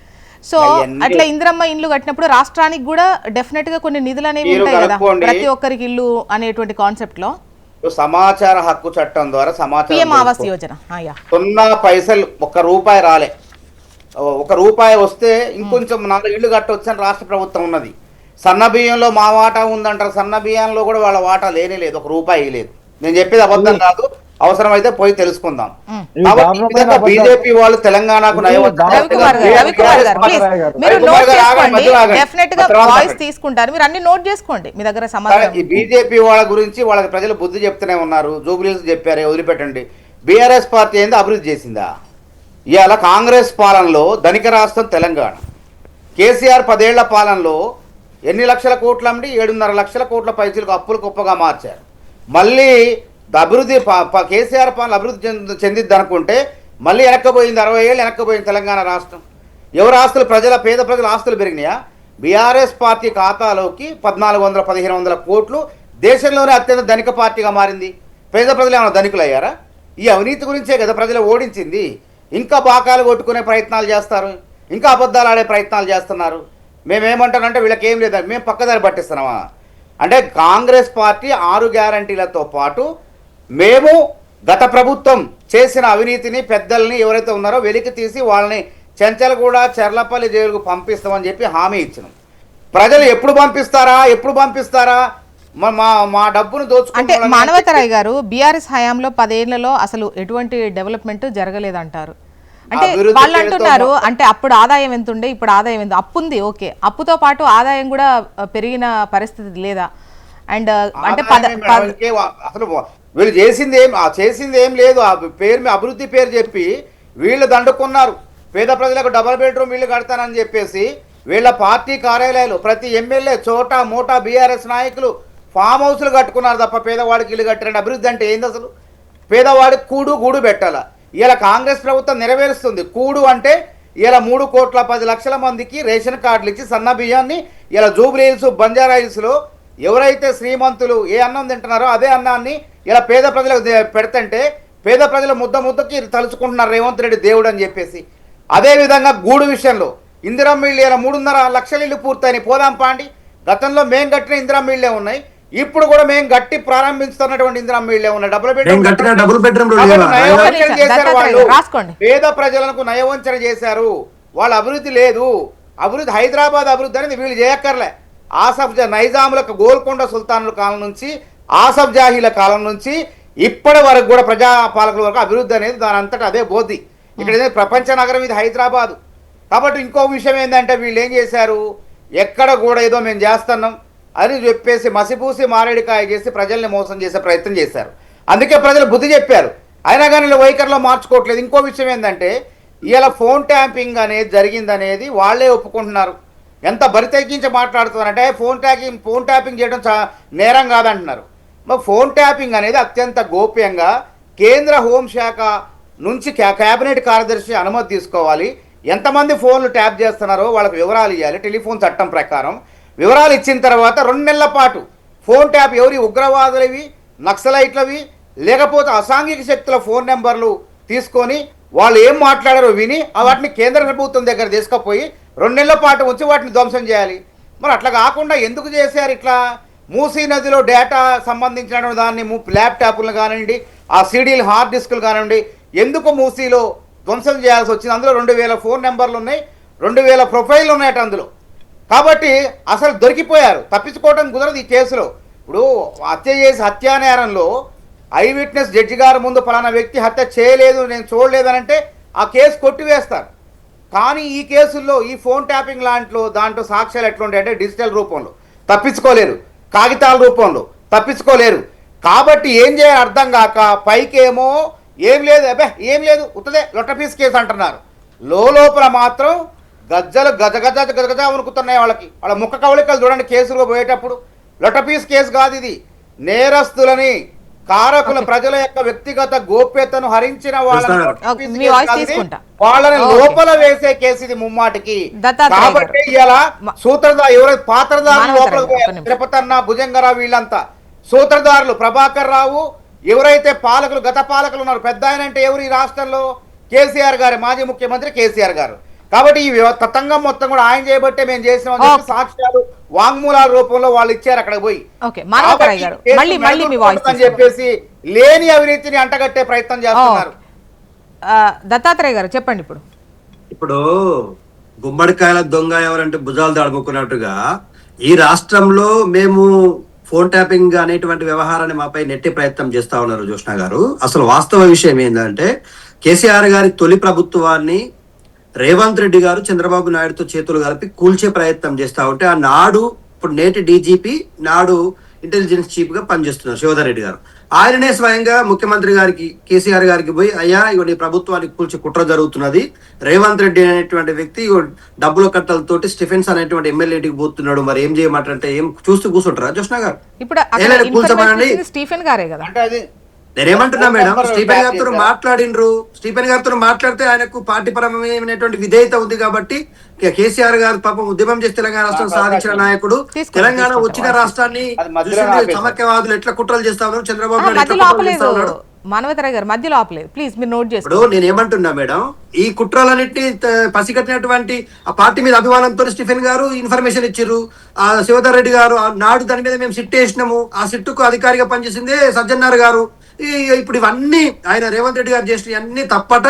సో అట్లా ఇందిరమ్మ ఇల్లు కట్టినప్పుడు రాష్ట్రానికి కూడా డెఫినెట్ గా కొన్ని నిధులు అనేవి ఉంటాయి కదా, ప్రతి ఒక్కరికి ఇల్లు అనేటువంటి కాన్సెప్ట్ లో. సమాచార హక్కు చట్టం ద్వారా పిఎం ఆవాస్ యోజన 0 పైసలు 1 రూపాయి రాలే. 1 రూపాయి వస్తే ఇంకొంచెం 4 ఇళ్లు కట్టవచ్చు అని రాష్ట్ర ప్రభుత్వం ఉన్నది. సన్న బియ్యంలో మా వాటా ఉందంటారు. సన్న బియ్యంలో కూడా వాళ్ళ వాటా లేనే లేదు, 1 రూపాయి లేదు. నేను చెప్పేది అబద్ధం కాదు. అవసరమైతే పోయి తెలుసుకుందాం. ఇవి కాబట్టి ఈ దారుణమైన విధంగా అబద్ధాలు. బీజేపీ వాళ్ళు తెలంగాణకు రవికుమార్ గారు ప్లీజ్ మీరు నోట్ చేసుకోండి, డెఫినెట్ గా వాయిస్ తీసుకుంటారు, మీరు అన్ని నోట్ చేసుకోండి, మీ దగ్గర సమాధానం. ఈ బీజేపీ వాళ్ళ గురించి వాళ్ళకి ప్రజలు బుద్ధి చెప్తూనే ఉన్నారు. జూబ్లీస్ చెప్పారే వదిలిపెట్టండి. బీఆర్ఎస్ పార్టీ ఏంది అభివృద్ధి చేసిందా? ఇవాళ కాంగ్రెస్ పాలనలో ధనిక రాష్ట్రం తెలంగాణ. కేసీఆర్ 10 ఏళ్ల పాలనలో ఎన్ని లక్షల కోట్లు అమ్మి 7.5 లక్షల కోట్ల పైసలకు అప్పులు కుప్పగా మార్చారు. మళ్ళీ అభివృద్ధి కేసీఆర్ పాలన అభివృద్ధి చెందిద్ది అనుకుంటే మళ్ళీ వెనక్కపోయింది. 60 ఏళ్ళు వెనక్కపోయింది తెలంగాణ రాష్ట్రం. ఎవరు ఆస్తులు పేద ప్రజల ఆస్తులు పెరిగినాయా? బీఆర్ఎస్ పార్టీ ఖాతాలోకి 1400-1500 కోట్లు దేశంలోనే అత్యంత ధనిక పార్టీగా మారింది. పేద ప్రజలు ఏమైనా ధనికులు అయ్యారా? ఈ అవినీతి గురించే కదా ప్రజలు ఓడించింది. ఇంకా బాకాలు కొట్టుకునే ప్రయత్నాలు చేస్తారు, ఇంకా అబద్ధాలు ఆడే ప్రయత్నాలు చేస్తున్నారు. మేమేమంటానంటే వీళ్ళకి ఏం లేదా, మేము పక్కదారి పట్టిస్తున్నామా అంటే కాంగ్రెస్ పార్టీ 6 గ్యారంటీలతో పాటు మేము గత ప్రభుత్వం చేసిన అవినీతిని పెద్దల్ని ఎవరైతే ఉన్నారో వెలికి తీసి వాళ్ళని చెంచలగూడ చెర్లపల్లి జైలుకు పంపిస్తామని చెప్పి హామీ ఇచ్చినాం. ప్రజలు ఎప్పుడు పంపిస్తారా మా డబ్బును అంటే దోచుకుంటే మానవతరాయ్ గారు బీఆర్ఎస్ హయాంలో 10 ఏళ్లలో అసలు ఎటువంటి డెవలప్మెంట్ జరగలేదంటారు. అంటే వాళ్ళు అంటున్నారు అంటే అప్పుడు ఆదాయం ఎంత ఉండే, ఇప్పుడు ఆదాయం ఎంత, అప్పు ఉంది ఓకే, అప్పుతో పాటు ఆదాయం కూడా పెరిగిన పరిస్థితి లేదా? అండ్ అంటే అసలు వీళ్ళు చేసింది ఏం లేదు. ఆ పేరు అభివృద్ధి పేరు చెప్పి వీళ్ళు దండుకున్నారు. పేద ప్రజలకు డబుల్ బెడ్రూమ్ ఇల్లు కడతానని చెప్పేసి వీళ్ళ పార్టీ కార్యాలయాలు ప్రతి ఎమ్మెల్యే చోటా మోటా బీఆర్ఎస్ నాయకులు ఫామ్ హౌస్లు కట్టుకున్నారు తప్ప పేదవాడికి ఇల్లు కట్టారండి. అభివృద్ధి అంటే ఏంది అసలు? పేదవాడికి గూడు పెట్టాలా? ఇలా కాంగ్రెస్ ప్రభుత్వం నెరవేరుస్తుంది. కూడు అంటే ఇలా 3,10,00,000 మందికి రేషన్ కార్డులు ఇచ్చి సన్న బియ్యాన్ని ఇలా జూబ్లీ హిల్స్ బంజారా హిల్స్లో ఎవరైతే శ్రీమంతులు ఏ అన్నం తింటున్నారో అదే అన్నాన్ని ఇలా పేద ప్రజలకు పెడుతుంటే పేద ప్రజల ముద్దకి తలుచుకుంటున్నారు రేవంత్ రెడ్డి దేవుడు అని చెప్పేసి. అదేవిధంగా గూడు విషయంలో ఇందిరమ్మ ఇళ్ళు ఇలా 3.5 లక్షల ఇళ్ళు పూర్తయినాయి. పోదాం పాండి. గతంలో మేము కట్టిన ఇందిరమ్మ ఇళ్ళే ఉన్నాయి, ఇప్పుడు కూడా మేము గట్టి ప్రారంభిస్తున్నటువంటి ఇందిరమ్మ ఇళ్ళే ఉన్నాయి. డబుల్ బెడ్రూమ్ చేశారు వాళ్ళు. పేద ప్రజలకు నయవంచన చేశారు. వాళ్ళ అభివృద్ధి లేదు. అభివృద్ధి హైదరాబాద్ అభివృద్ధి అనేది వీళ్ళు చేయక్కర్లే. నైజాములకు గోల్కొండ సుల్తానుల కాలం నుంచి ఆసఫ్ జాహీల కాలం నుంచి ఇప్పటి వరకు కూడా ప్రజాపాలకుల వరకు అభివృద్ధి అనేది దాని అంతటా అదే బోధి. ఇక్కడ ప్రపంచ నగరం ఇది హైదరాబాదు. కాబట్టి ఇంకో విషయం ఏంటంటే వీళ్ళు ఏం చేశారు, ఎక్కడ కూడా ఏదో మేము చేస్తున్నాం అని చెప్పేసి మసిపూసి మారేడికాయ చేసి ప్రజల్ని మోసం చేసే ప్రయత్నం చేశారు. అందుకే ప్రజలు బుద్ధి చెప్పారు. అయినా కానీ వైఖరిలో మార్చుకోవట్లేదు. ఇంకో విషయం ఏంటంటే ఇలా ఫోన్ ట్యాపింగ్ అనేది జరిగిందనేది వాళ్ళే ఒప్పుకుంటున్నారు. ఎంత బరితెగించి మాట్లాడుతున్నారంటే ఫోన్ ట్యాపింగ్ చేయడం నేరం కాదంటున్నారు. మరి ఫోన్ ట్యాపింగ్ అనేది అత్యంత గోప్యంగా కేంద్ర హోంశాఖ నుంచి కేబినెట్ కార్యదర్శి అనుమతి తీసుకోవాలి. ఎంతమంది ఫోన్లు ట్యాప్ చేస్తున్నారో వాళ్ళకి వివరాలు ఇవ్వాలి. టెలిఫోన్ చట్టం ప్రకారం వివరాలు ఇచ్చిన తర్వాత 2 నెలల పాటు ఫోన్ ట్యాప్ ఎవరి ఉగ్రవాదులవి నక్సలైట్లవి లేకపోతే అసాంఘిక శక్తుల ఫోన్ నెంబర్లు తీసుకొని వాళ్ళు ఏం మాట్లాడారో విని వాటిని కేంద్ర ప్రభుత్వం దగ్గర తీసుకుపోయి 2 నెలల పాటు ఉంచి వాటిని ధ్వంసం చేయాలి. మరి అట్లా కాకుండా ఎందుకు చేశారు ఇట్లా? మూసీ నదిలో డేటా సంబంధించిన దాన్ని ల్యాప్టాప్లు కానివ్వండి, ఆ సీడీలు హార్డ్ డిస్కులు కానివ్వండి, ఎందుకు మూసీలో ధ్వంసం చేయాల్సి వచ్చింది? అందులో 2000 ఫోన్ నెంబర్లు ఉన్నాయి, 2000 ప్రొఫైల్లు ఉన్నాయట అందులో. కాబట్టి అసలు దొరికిపోయారు, తప్పించుకోవడం కుదరదు ఈ కేసులో. ఇప్పుడు హత్యా నేరంలో ఐ విట్నెస్ జడ్జి గారు ముందు ఫలానా వ్యక్తి హత్య చేయలేదు, నేను చూడలేదనంటే ఆ కేసు కొట్టివేస్తారు. కానీ ఈ కేసుల్లో ఈ ఫోన్ ట్యాపింగ్ దాంట్లో సాక్ష్యాలు ఎట్లుంటాయంటే డిజిటల్ రూపంలో తప్పించుకోలేరు, కాగితాల రూపంలో తప్పించుకోలేరు. కాబట్టి ఏం చేయాలి అర్థం కాక పైకేమో ఏం లేదు, ఏం లేదు ఉత్తదే లొట్టపీస్ కేసు అంటున్నారు. లోపల మాత్రం గజగజ వణుకుతున్నాయి వాళ్ళకి. వాళ్ళ ముఖ కవళికలు చూడండి కేసులు పోయేటప్పుడు. లొట్టపీస్ కేసు కాదు ఇది. నేరస్తులని కారకుల ప్రజల యొక్క వ్యక్తిగత గోప్యతను హరించిన వాళ్ళని లోపల వేసే కేసు ఇది ముమ్మాటికి. కాబట్టి ఇలా సూత్రధారు ఎవరైతే పాత్రధారులు లోపల తిరుపతన్న భుజంగరావు వీళ్ళంతా సూత్రధారులు. ప్రభాకర్ రావు ఎవరైతే పాలకులు గత పాలకులు ఉన్నారు, పెద్ద ఆయన అంటే ఎవరు ఈ రాష్ట్రంలో? కేసీఆర్ గారు, మాజీ ముఖ్యమంత్రి కేసీఆర్ గారు. కాబట్టి ఈ తతంగం మొత్తం కూడా ఆయన చేయబట్టే మేము చేసినామని చెప్పి సాక్ష్యాలు వాంగ్మూలాల రూపంలో వాళ్ళు ఇచ్చారు అక్కడికి పోయి. అని చెప్పేసి లేని అవినీతిని అంటగట్టే ప్రయత్నం చేస్తున్నారు. దత్తాత్రేయ గారు చెప్పండి. ఇప్పుడు గుమ్మడికాయల దొంగ ఎవరంటే భుజాలు దాడుముకున్నట్టుగా ఈ రాష్ట్రంలో మేము ఫోన్ ట్యాపింగ్ అనేటువంటి వ్యవహారాన్ని మాపై నెట్టే ప్రయత్నం చేస్తా ఉన్నారు జోష్నా గారు. అసలు వాస్తవ విషయం ఏంటంటే కేసీఆర్ గారి తొలి ప్రభుత్వాన్ని రేవంత్ రెడ్డి గారు చంద్రబాబు నాయుడుతో చేతులు కలిపి కూల్చే ప్రయత్నం చేస్తా ఉంటే ఆ నాడు ఇప్పుడు నేటి డీజీపీ నాడు ఇంటెలిజెన్స్ చీఫ్ గా పనిచేస్తున్నారు శివధర్ రెడ్డి గారు. ఆయననే స్వయంగా ముఖ్యమంత్రి గారికి కేసీఆర్ గారికి పోయి అయ్యా ఇగో నీ ప్రభుత్వానికి కూల్చి కుట్ర జరుగుతున్నది, రేవంత్ రెడ్డి అనేటువంటి వ్యక్తి డబ్బుల కట్టలతోటి స్టిఫెన్స్ అనేటువంటి ఎమ్మెల్యేటికి పోతున్నాడు, మరి ఏం చేయమంటే ఏం చూస్తూ కూర్చుంటారా జోష్నా గారు? ఇప్పుడు కూల్చమనండి. స్టీఫెన్ గారే కదా. అంటే అది నేనేమంటున్నా మేడం, స్టీఫెన్ గారితో మాట్లాడినరు. స్టీఫెన్ గారితో మాట్లాడితే ఆయనకు పార్టీ పరమైనటువంటి విధేయత ఉంది కాబట్టి కేసీఆర్ గారు పాపం ఉద్యమం చేసి తెలంగాణ రాష్ట్రం సాధించిన నాయకుడు. తెలంగాణ వచ్చిన రాష్ట్రాన్ని సమైక్యవాదులు ఎట్లా కుట్రలు చేస్తా ఉన్నారు, చంద్రబాబు నాయుడు ఎట్లా కుట్రలు చేస్తా ఉన్నాడు. మానవతరాయ్ గారు మధ్యలో ఆపలేదు, ప్లీజ్ మీరు నోట్ చేసుకోండి. ఇప్పుడు నేనేమంటున్నా మేడం, ఈ కుట్రలన్నింటినీ పసిగట్టినటువంటి ఆ పార్టీ మీద అభిమానంతో స్టీఫెన్ గారు ఇన్ఫర్మేషన్ ఇచ్చారు. ఆ శివధర్ రెడ్డి గారు నాడు దాని మీద మేము సిట్ వేసినాము, ఆ సిట్టుకు అధికారిగా పనిచేసిందే సజ్జన్నార్ గారు. ఇప్పుడు ఇవన్నీ ఆయన రేవంత్ రెడ్డి గారు చేసిన అన్ని తప్పట.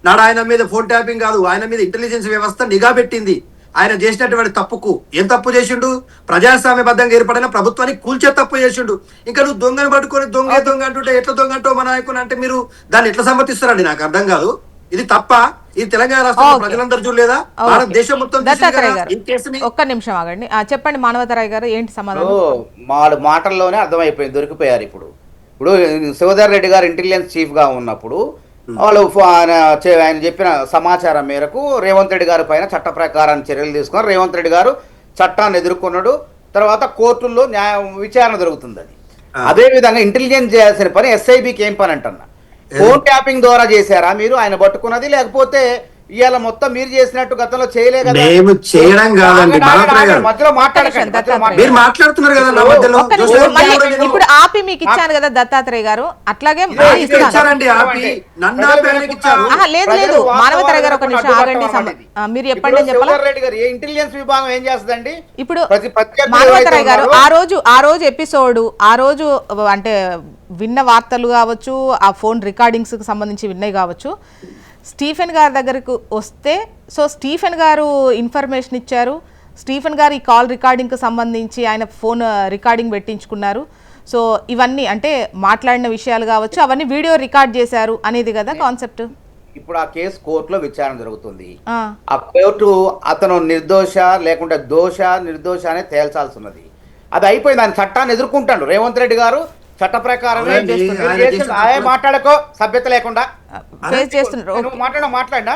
నాడు ఆయన మీద ఫోన్ ట్యాపింగ్ కాదు, ఆయన మీద ఇంటెలిజెన్స్ వ్యవస్థ నిఘా పెట్టింది. ఆయన చేసినటువంటి తప్పుకు ఏం తప్పు చేసిండు? ప్రజాస్వామ్యబద్ధంగా ఏర్పడిన ప్రభుత్వాన్ని కూల్చే తప్పు చేసిండు. ఇంకా నువ్వు దొంగను పట్టుకొని దొంగ దొంగ అంటుంటే ఎట్లా దొంగ అంటావు మా నాయకుని అంటే మీరు దాన్ని ఎట్లా సమర్థిస్తారండి? నాకు అర్థం కాదు. ఇది తప్ప ఇది తెలంగాణ రాష్ట్రంలో ప్రజలందరూ చూడలేదా? భారతదేశం మొత్తం ఒక్క నిమిషం ఆగండి, చెప్పండి మానవతరాయ్ గారు ఏంటి సమాధానం? వాళ్ళ మాటల్లోనే అర్థమైపోయింది, దొరికిపోయారు. ఇప్పుడు శివధర్ రెడ్డి గారు ఇంటెలిజెన్స్ చీఫ్ గా ఉన్నప్పుడు వాళ్ళు ఆయన చెప్పిన సమాచారం మేరకు రేవంత్ రెడ్డి గారి పైన చట్ట ప్రకారం చర్యలు తీసుకున్నారు. రేవంత్ రెడ్డి గారు చట్టాన్ని ఎదుర్కొన్నాడు. తర్వాత కోర్టుల్లో విచారణ జరుగుతుంది. అది అదే విధంగా ఇంటెలిజెన్స్ చేయాల్సిన పని ఎస్ఐబికి ఏం పని అంటున్నా? ఫోన్ ట్యాపింగ్ ద్వారా చేశారా మీరు ఆయన పట్టుకున్నది, లేకపోతే ఇవాళ మొత్తం మీరు చేసినట్టు గతంలో చేయలేదు కదా? మేము చేయడం కాదండి, మధ్యలో మాట్లాడకండి. మీరు మాట్లాడుతున్నారు కదా నా మధ్యలో. ఇప్పుడు ఆపి మీకు ఇచ్చాను కదా దత్తాత్రేయ గారు, అట్లాగే లేదు లేదు మానవతరాయ్ గారు ఒక నిమిషం ఆగండి, మీరు చెప్పండి అని చెప్పాలి. ఇంటెలిజెన్స్ విభాగం ఏం చేస్తుందండి ఇప్పుడు? మానవతరాయ్ గారు ఆ రోజు ఎపిసోడ్, ఆ రోజు అంటే విన్న వార్తలు కావచ్చు, ఆ ఫోన్ రికార్డింగ్స్ కి సంబంధించి విన్నవి కావచ్చు, స్టీఫెన్ గారి దగ్గరకు వస్తే సో స్టీఫెన్ గారు ఇన్ఫర్మేషన్ ఇచ్చారు. స్టీఫెన్ గారు ఈ కాల్ రికార్డింగ్కి సంబంధించి ఆయన ఫోన్ రికార్డింగ్ పెట్టించుకున్నారు. సో ఇవన్నీ అంటే మాట్లాడిన విషయాలు కావచ్చు, అవన్నీ వీడియో రికార్డ్ చేశారు అనేది కదా కాన్సెప్ట్. ఇప్పుడు ఆ కేసు కోర్టులో విచారణ జరుగుతుంది. ఆ కోర్టు అతను నిర్దోష లేకుంటే నిర్దోష అనేది తేల్చాల్సి ఉన్నది. అది అయిపోయింది. ఆయన చట్టాన్ని ఎదుర్కొంటాడు రేవంత్ రెడ్డి గారు. చట్ట ప్రకారం మాట్లాడకో సభ్యత లేకుండా మాట్లాడినా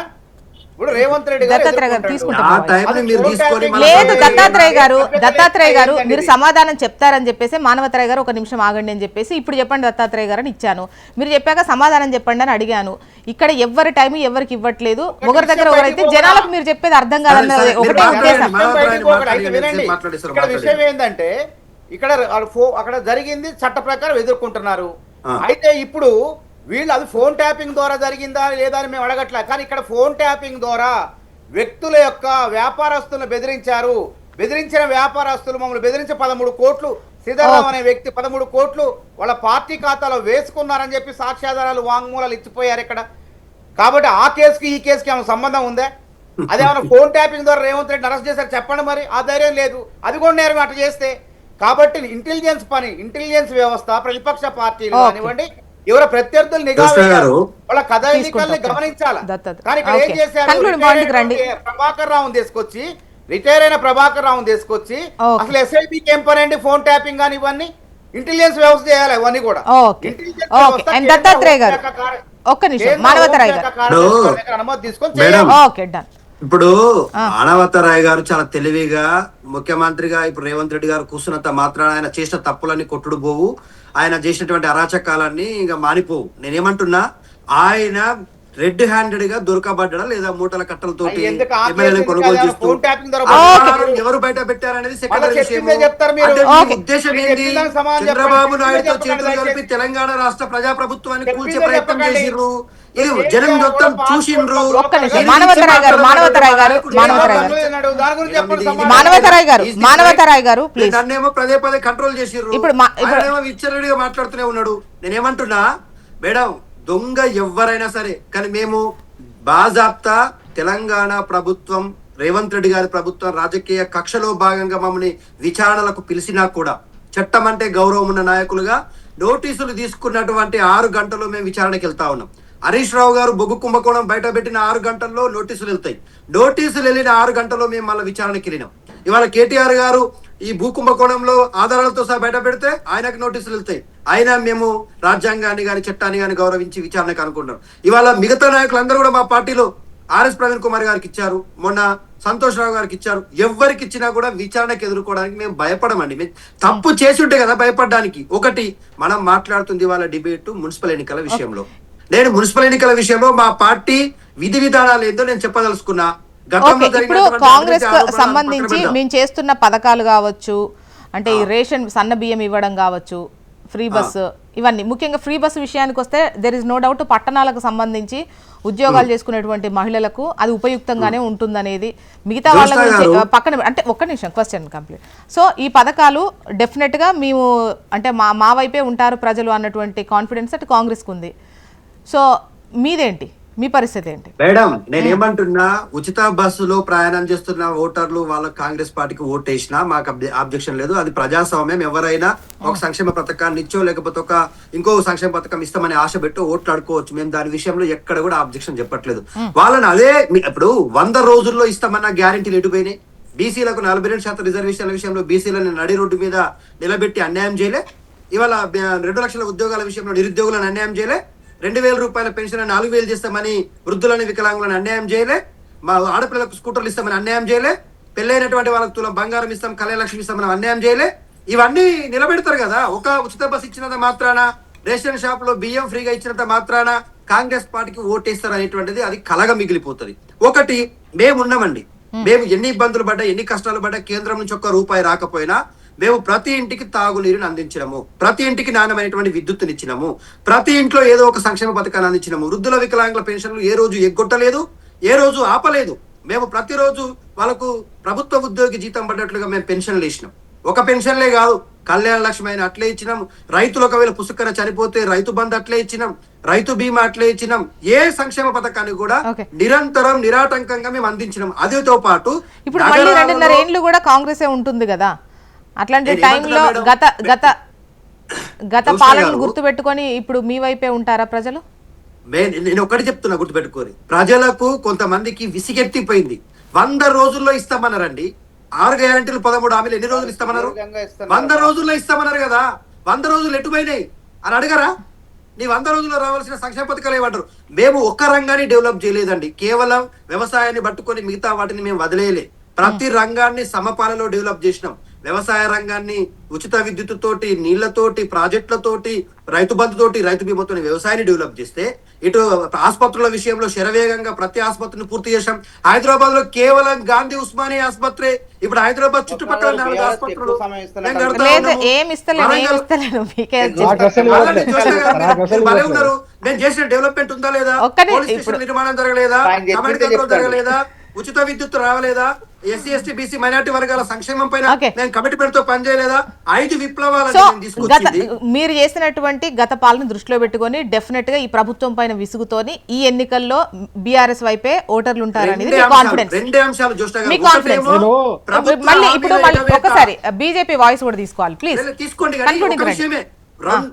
ఇప్పుడు రేవంత్ రెడ్డి లేదు దత్తాత్రేయ గారు మీరు సమాధానం చెప్తారని చెప్పేసి మానవతరాయ్ గారు ఒక నిమిషం ఆగండి అని చెప్పేసి ఇప్పుడు చెప్పండి దత్తాత్రేయ గారు అని ఇచ్చాను. మీరు చెప్పాక సమాధానం చెప్పండి అని అడిగాను. ఇక్కడ ఎవరి టైం ఎవరికి ఇవ్వట్లేదు. ఒకరి దగ్గర ఒకరైతే జనాలకు మీరు చెప్పేది అర్థం కాదన్నది ఒకటే ఉద్దేశం. విషయం ఏంటంటే ఇక్కడ అక్కడ జరిగింది చట్ట ప్రకారం ఎదుర్కొంటున్నారు. అయితే ఇప్పుడు వీళ్ళు అది ఫోన్ ట్యాపింగ్ ద్వారా జరిగిందా లేదా అని మేము అడగట్లే. కానీ ఇక్కడ ఫోన్ ట్యాపింగ్ ద్వారా వ్యక్తుల యొక్క వ్యాపారస్తులను బెదిరించారు. బెదిరించిన వ్యాపారస్తులు మమ్మల్ని బెదిరించి 13 కోట్లు సీతారాం అనే వ్యక్తి 13 కోట్లు వాళ్ళ పార్టీ ఖాతాలో వేసుకున్నారని చెప్పి సాక్ష్యాధారాలు వాంగ్మూలాలు ఇచ్చిపోయారు ఇక్కడ. కాబట్టి ఆ కేసుకి ఈ కేసుకి ఏమైనా సంబంధం ఉందా? అదేమన్నా ఫోన్ ట్యాపింగ్ ద్వారా రేవంత్ రెడ్డి అరెస్ట్ చేశారు చెప్పండి. మరి ఆ ధైర్యం లేదు. అది కూడా నేరం అట్లా చేస్తే. కాబట్టి ఇంటెలిజెన్స్ వ్యవస్థ ప్రతిపక్ష పార్టీలు కానివ్వండి ఎవరో ప్రత్యర్థులు నిఘా వాళ్ళ కదలికల్ని గమనించాలి. కానీ ఇక్కడ ఏం చేశారు? ప్రభాకర్ రావుని తీసుకొచ్చి రిటైర్ అయిన ప్రభాకర్ రావుని తీసుకొచ్చి అసలు ఎస్ఐబికి ఏం పని అండి? ఫోన్ ట్యాపింగ్ కానీ ఇవన్నీ ఇంటెలిజెన్స్ వ్యవస్థ చేయాలి. ఇవన్నీ కూడా అనుమతి తీసుకొని ఇప్పుడు మానవతరాయ్ గారు చాలా తెలివిగా ముఖ్యమంత్రిగా ఇప్పుడు రేవంత్ రెడ్డి గారు కూర్చున్నంత మాత్రాన ఆయన చేసిన తప్పులన్నీ కొట్టుడు పోవు, ఆయన చేసినటువంటి అరాచకాలన్నీ ఇంకా మానిపోవు. నేనేమంటున్నా, ఆయన రెడ్ హ్యాండెడ్ గా దొరకబడ్డా లేదా మూటల కట్టలతోటి ఎమ్మెల్యేలు కొనుగోలు చేస్తూ ఎవరు బయట పెట్టారనేది సెకండరీ విషయం. ఉద్దేశం ఏంటి? చంద్రబాబు నాయుడుతో చేతులు కలిపి తెలంగాణ రాష్ట్ర ప్రజాప్రభుత్వాన్ని కూల్చే ప్రయత్నం చేసిర్రు. ఇది జనం మొత్తం చూసిండ్రు. నన్నేమో పదే పదే కంట్రోల్ చేసిర్రు. ఆయనేమో విచ్చలవిడిగా మాట్లాడుతూనే ఉన్నాడు. నేనేమంటున్నా మేడం, దొంగ ఎవరైనా సరే కానీ మేము బాజాప్తా తెలంగాణ ప్రభుత్వం రేవంత్ రెడ్డి గారి ప్రభుత్వం రాజకీయ కక్షలో భాగంగా మమ్మల్ని విచారణలకు పిలిచినా కూడా చట్టం అంటే గౌరవం ఉన్న నాయకులుగా నోటీసులు తీసుకున్నటువంటి 6 గంటల్లో మేము విచారణకి వెళ్తా ఉన్నాం. హరీష్ రావు గారు బొగ్గు కుంభకోణం బయట పెట్టిన 6 గంటల్లో నోటీసులు వెళ్తాయి. నోటీసులు వెళ్ళిన 6 గంటల్లో మేము మళ్ళీ విచారణకి వెళ్ళినాం. ఇవాళ కేటీఆర్ గారు ఈ భూ కుంభకోణంలో ఆధారాలతో సహా బయట పెడితే ఆయనకు నోటీసులు వెళ్తాయి. అయినా మేము రాజ్యాంగాన్ని కానీ చట్టాన్ని కానీ గౌరవించి విచారణకు అనుకుంటున్నాం. ఇవాళ మిగతా నాయకులందరూ కూడా మా పార్టీలో ఆర్ఎస్ ప్రవీణ్ కుమార్ గారికి ఇచ్చారు, మొన్న సంతోష్ రావు గారికి ఇచ్చారు. ఎవరికి ఇచ్చినా కూడా విచారణకు ఎదుర్కోవడానికి మేము భయపడమండి. మేము తప్పు చేసి ఉంటే కదా భయపడడానికి. ఒకటి, మనం మాట్లాడుతుంది వాళ్ళ డిబేట్ మున్సిపల్ ఎన్నికల విషయంలో. నేను మున్సిపల్ ఎన్నికల విషయంలో మా పార్టీ విధి విధానాలు ఏందో నేను చెప్పదలుచుకున్నా. ఇప్పుడు కాంగ్రెస్ సంబంధించి మేము చేస్తున్న పథకాలు కావచ్చు, అంటే ఈ రేషన్ సన్న బియ్యం ఇవ్వడం కావచ్చు, ఫ్రీ బస్సు, ఇవన్నీ ముఖ్యంగా ఫ్రీ బస్సు విషయానికి వస్తే దెర్ ఇస్ నో డౌట్ పట్టణాలకు సంబంధించి ఉద్యోగాలు చేసుకునేటువంటి మహిళలకు అది ఉపయుక్తంగానే ఉంటుందనేది, మిగతా వాళ్ళ గురించి పక్కన అంటే ఒక్క నిమిషం క్వశ్చన్ కంప్లీట్. సో ఈ పథకాలు డెఫినెట్గా మేము అంటే మా వైపే ఉంటారు ప్రజలు అన్నటువంటి కాన్ఫిడెన్స్ అటు కాంగ్రెస్కి ఉంది. సో మీదేంటి, మీ పరిస్థితి ఏంటి? మేడం, నేనేమంటున్నా, ఉచిత బస్సులో ప్రయాణం చేస్తున్న ఓటర్లు వాళ్ళ కాంగ్రెస్ పార్టీకి ఓటేసినా మాకు ఆబ్జెక్షన్ లేదు. అది ప్రజాస్వామ్యం. ఎవరైనా ఒక సంక్షేమ పథకాన్ని ఇచ్చో లేకపోతే ఇంకో సంక్షేమ పథకం ఇస్తామని ఆశ పెట్టో ఓట్లు అడుకోవచ్చు. మేము దాని విషయంలో ఎక్కడ కూడా ఆబ్జెక్షన్ చెప్పట్లేదు. వాళ్ళని అదే ఇప్పుడు 100 రోజుల్లో ఇస్తామన్న గ్యారెంటీలు ఎటుపోయినాయి? బీసీలకు 42% రిజర్వేషన్ల విషయంలో బీసీలను నడి రోడ్డు మీద నిలబెట్టి అన్యాయం చేయలే. ఇవాళ 2 లక్షల ఉద్యోగాల విషయంలో నిరుద్యోగులను అన్యాయం చేయలే. 2,000 రూపాయల పెన్షన్ 4,000 చేస్తామని వృద్ధులని వికలాంగులను అన్యాయం చేయలే. మా ఆడపిల్లలకు స్కూటర్లు ఇస్తామని అన్యాయం చేయలే. పెళ్ళైనటువంటి వాళ్ళకు తులం బంగారం ఇస్తాం, కళ్యాణ లక్ష్మి ఇస్తామని అన్యాయం చేయలే. ఇవన్నీ నిలబెడతారు కదా. ఒక ఉచిత బస్సు ఇచ్చినంత మాత్రాన, రేషన్ షాప్ లో బియ్యం ఫ్రీగా ఇచ్చినంత మాత్రాన కాంగ్రెస్ పార్టీకి ఓటేస్తారు అనేటువంటిది అది కలగా మిగిలిపోతుంది. ఒకటి, మేము ఉన్నామండి. మేము ఎన్ని ఇబ్బందులు పడ్డా, ఎన్ని కష్టాలు పడ్డా, కేంద్రం నుంచి ₹1 రాకపోయినా మేము ప్రతి ఇంటికి తాగునీరుని అందించినాము, ప్రతి ఇంటికి నాణ్యమైనటువంటి విద్యుత్తునిచ్చినాము, ప్రతి ఇంట్లో ఏదో ఒక సంక్షేమ పథకాన్ని అందించినాము. వృద్ధుల వికలాంగుల పెన్షన్లు ఏ రోజు ఎగ్గొట్టలేదు, ఏ రోజు ఆపలేదు. మేము ప్రతిరోజు వాళ్ళకు ప్రభుత్వ ఉద్యోగి జీతం పడ్డట్లుగా మేము పెన్షన్లు ఇచ్చినాం. ఒక పెన్షన్లే కాదు, కళ్యాణ లక్ష్మి అయిన అట్లే ఇచ్చినాం. రైతులు ఒకవేళ పుస్తకన చనిపోతే రైతు బంధు అట్లే ఇచ్చినాం, రైతు బీమా అట్లే ఇచ్చినాం. ఏ సంక్షేమ పథకాన్ని కూడా నిరంతరం నిరాటంకంగా మేము అందించినాం. అదేతో పాటు ఇప్పుడు 2.5 ఏళ్ళు కూడా కాంగ్రెసే ఉంటుంది కదా. అట్లాంటి టైంలో గత పాలనను గుర్తుపెట్టుకొని ఇప్పుడు మీ వైపే ఉంటారా ప్రజలు? నేను ఒకటి చెప్తున్నా, గుర్తుపెట్టుకోని. ప్రజలకు కొంతమందికి విసిగెత్తిపోయింది. 100 రోజుల్లో ఇస్తామన్నారండి. 6 గ్యారెంటీలు 13 హామీలు ఎన్ని రోజులు ఇస్తామన్నారు? 100 రోజుల్లో ఇస్తామన్నారు కదా. 100 రోజులు ఎటుపోయినాయి అని అడగరా? నీ 100 రోజుల్లో రావాల్సిన సంక్షేమ పథకాలు ఏమంటారు? మేము ఒక్క రంగాన్ని డెవలప్ చేయలేదండి. కేవలం వ్యవసాయాన్ని పట్టుకొని మిగతా వాటిని మేము వదిలేయలే. ప్రతి రంగాన్ని సమపాలలో డెవలప్ చేసినాం. వ్యవసాయ రంగాన్ని ఉచిత విద్యుత్ తోటి, నీళ్లతోటి, ప్రాజెక్టులతోటి, రైతు బంధుతోటి, రైతు బీమాతో వ్యవసాయాన్ని డెవలప్ చేస్తే, ఇటు ఆసుపత్రుల విషయంలో శరవేగంగా ప్రతి ఆసుపత్రిని పూర్తి చేశాం. హైదరాబాద్ లో కేవలం గాంధీ ఉస్మానియా ఆస్పత్రి, ఇప్పుడు హైదరాబాద్ చుట్టుపక్కల 4 ఆసుపత్రులు ఉన్నారు. నేను చేసిన డెవలప్మెంట్ ఉందా లేదా? పోలీస్ స్టేషన్ నిర్మాణం జరగలేదా? జరగలేదా? ఉచిత విద్యుత్ రావలేదా? ఎస్సీ ఎస్టీ బీసీ మైనార్టీ వర్గాల సంక్షేమం పైన నేను కమిట్మెంట్ తో పనిచేయలేదా? 5 విప్లవాలను తీసుకొచ్చింది. మీరు చేసినటువంటి గత పాలన దృష్టిలో పెట్టుకొని డెఫినెట్ గా ఈ ప్రభుత్వం పైన విసుగుతోని ఈ ఎన్నికల్లో బీఆర్ఎస్ వైపే ఓటర్లు ఉంటారనేది కాన్ఫిడెన్స్. 2 అంశాలు మీ కాన్ఫిడెన్స్. మళ్ళీ ఇప్పుడు ఒకసారి బీజేపీ వాయిస్ కూడా తీసుకోవాలి ప్లీజ్. తీసుకోండి.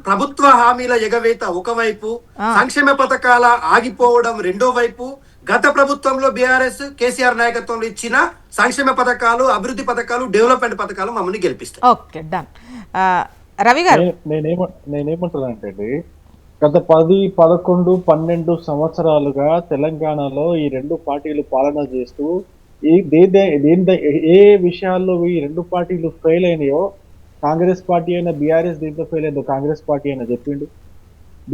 ప్రభుత్వ హామీల ఎగవేత ఒకవైపు, సంక్షేమ పథకాల ఆగిపోవడం రెండో వైపు. గత ప్రభుత్వంలో బీఆర్ఎస్ కేసీఆర్ నాయకత్వంలో ఇచ్చిన సంక్షేమ పథకాలు, అభివృద్ధి పథకాలు, డెవలప్మెంట్ పథకాలు మమ్మల్ని గెలిపిస్తాయి. Okay, done. రవి గారు, నేనేమంటున్నానంటే గత 10, 11, 12 సంవత్సరాలుగా తెలంగాణలో ఈ 2 పార్టీలు పాలన చేస్తూ ఏ విషయాల్లో ఈ 2 పార్టీలు ఫెయిల్ అయినాయో, కాంగ్రెస్ పార్టీ అయినా బీఆర్ఎస్ దేంట్లో ఫెయిల్ అయిందో కాంగ్రెస్ పార్టీ అయినా చెప్పిండు.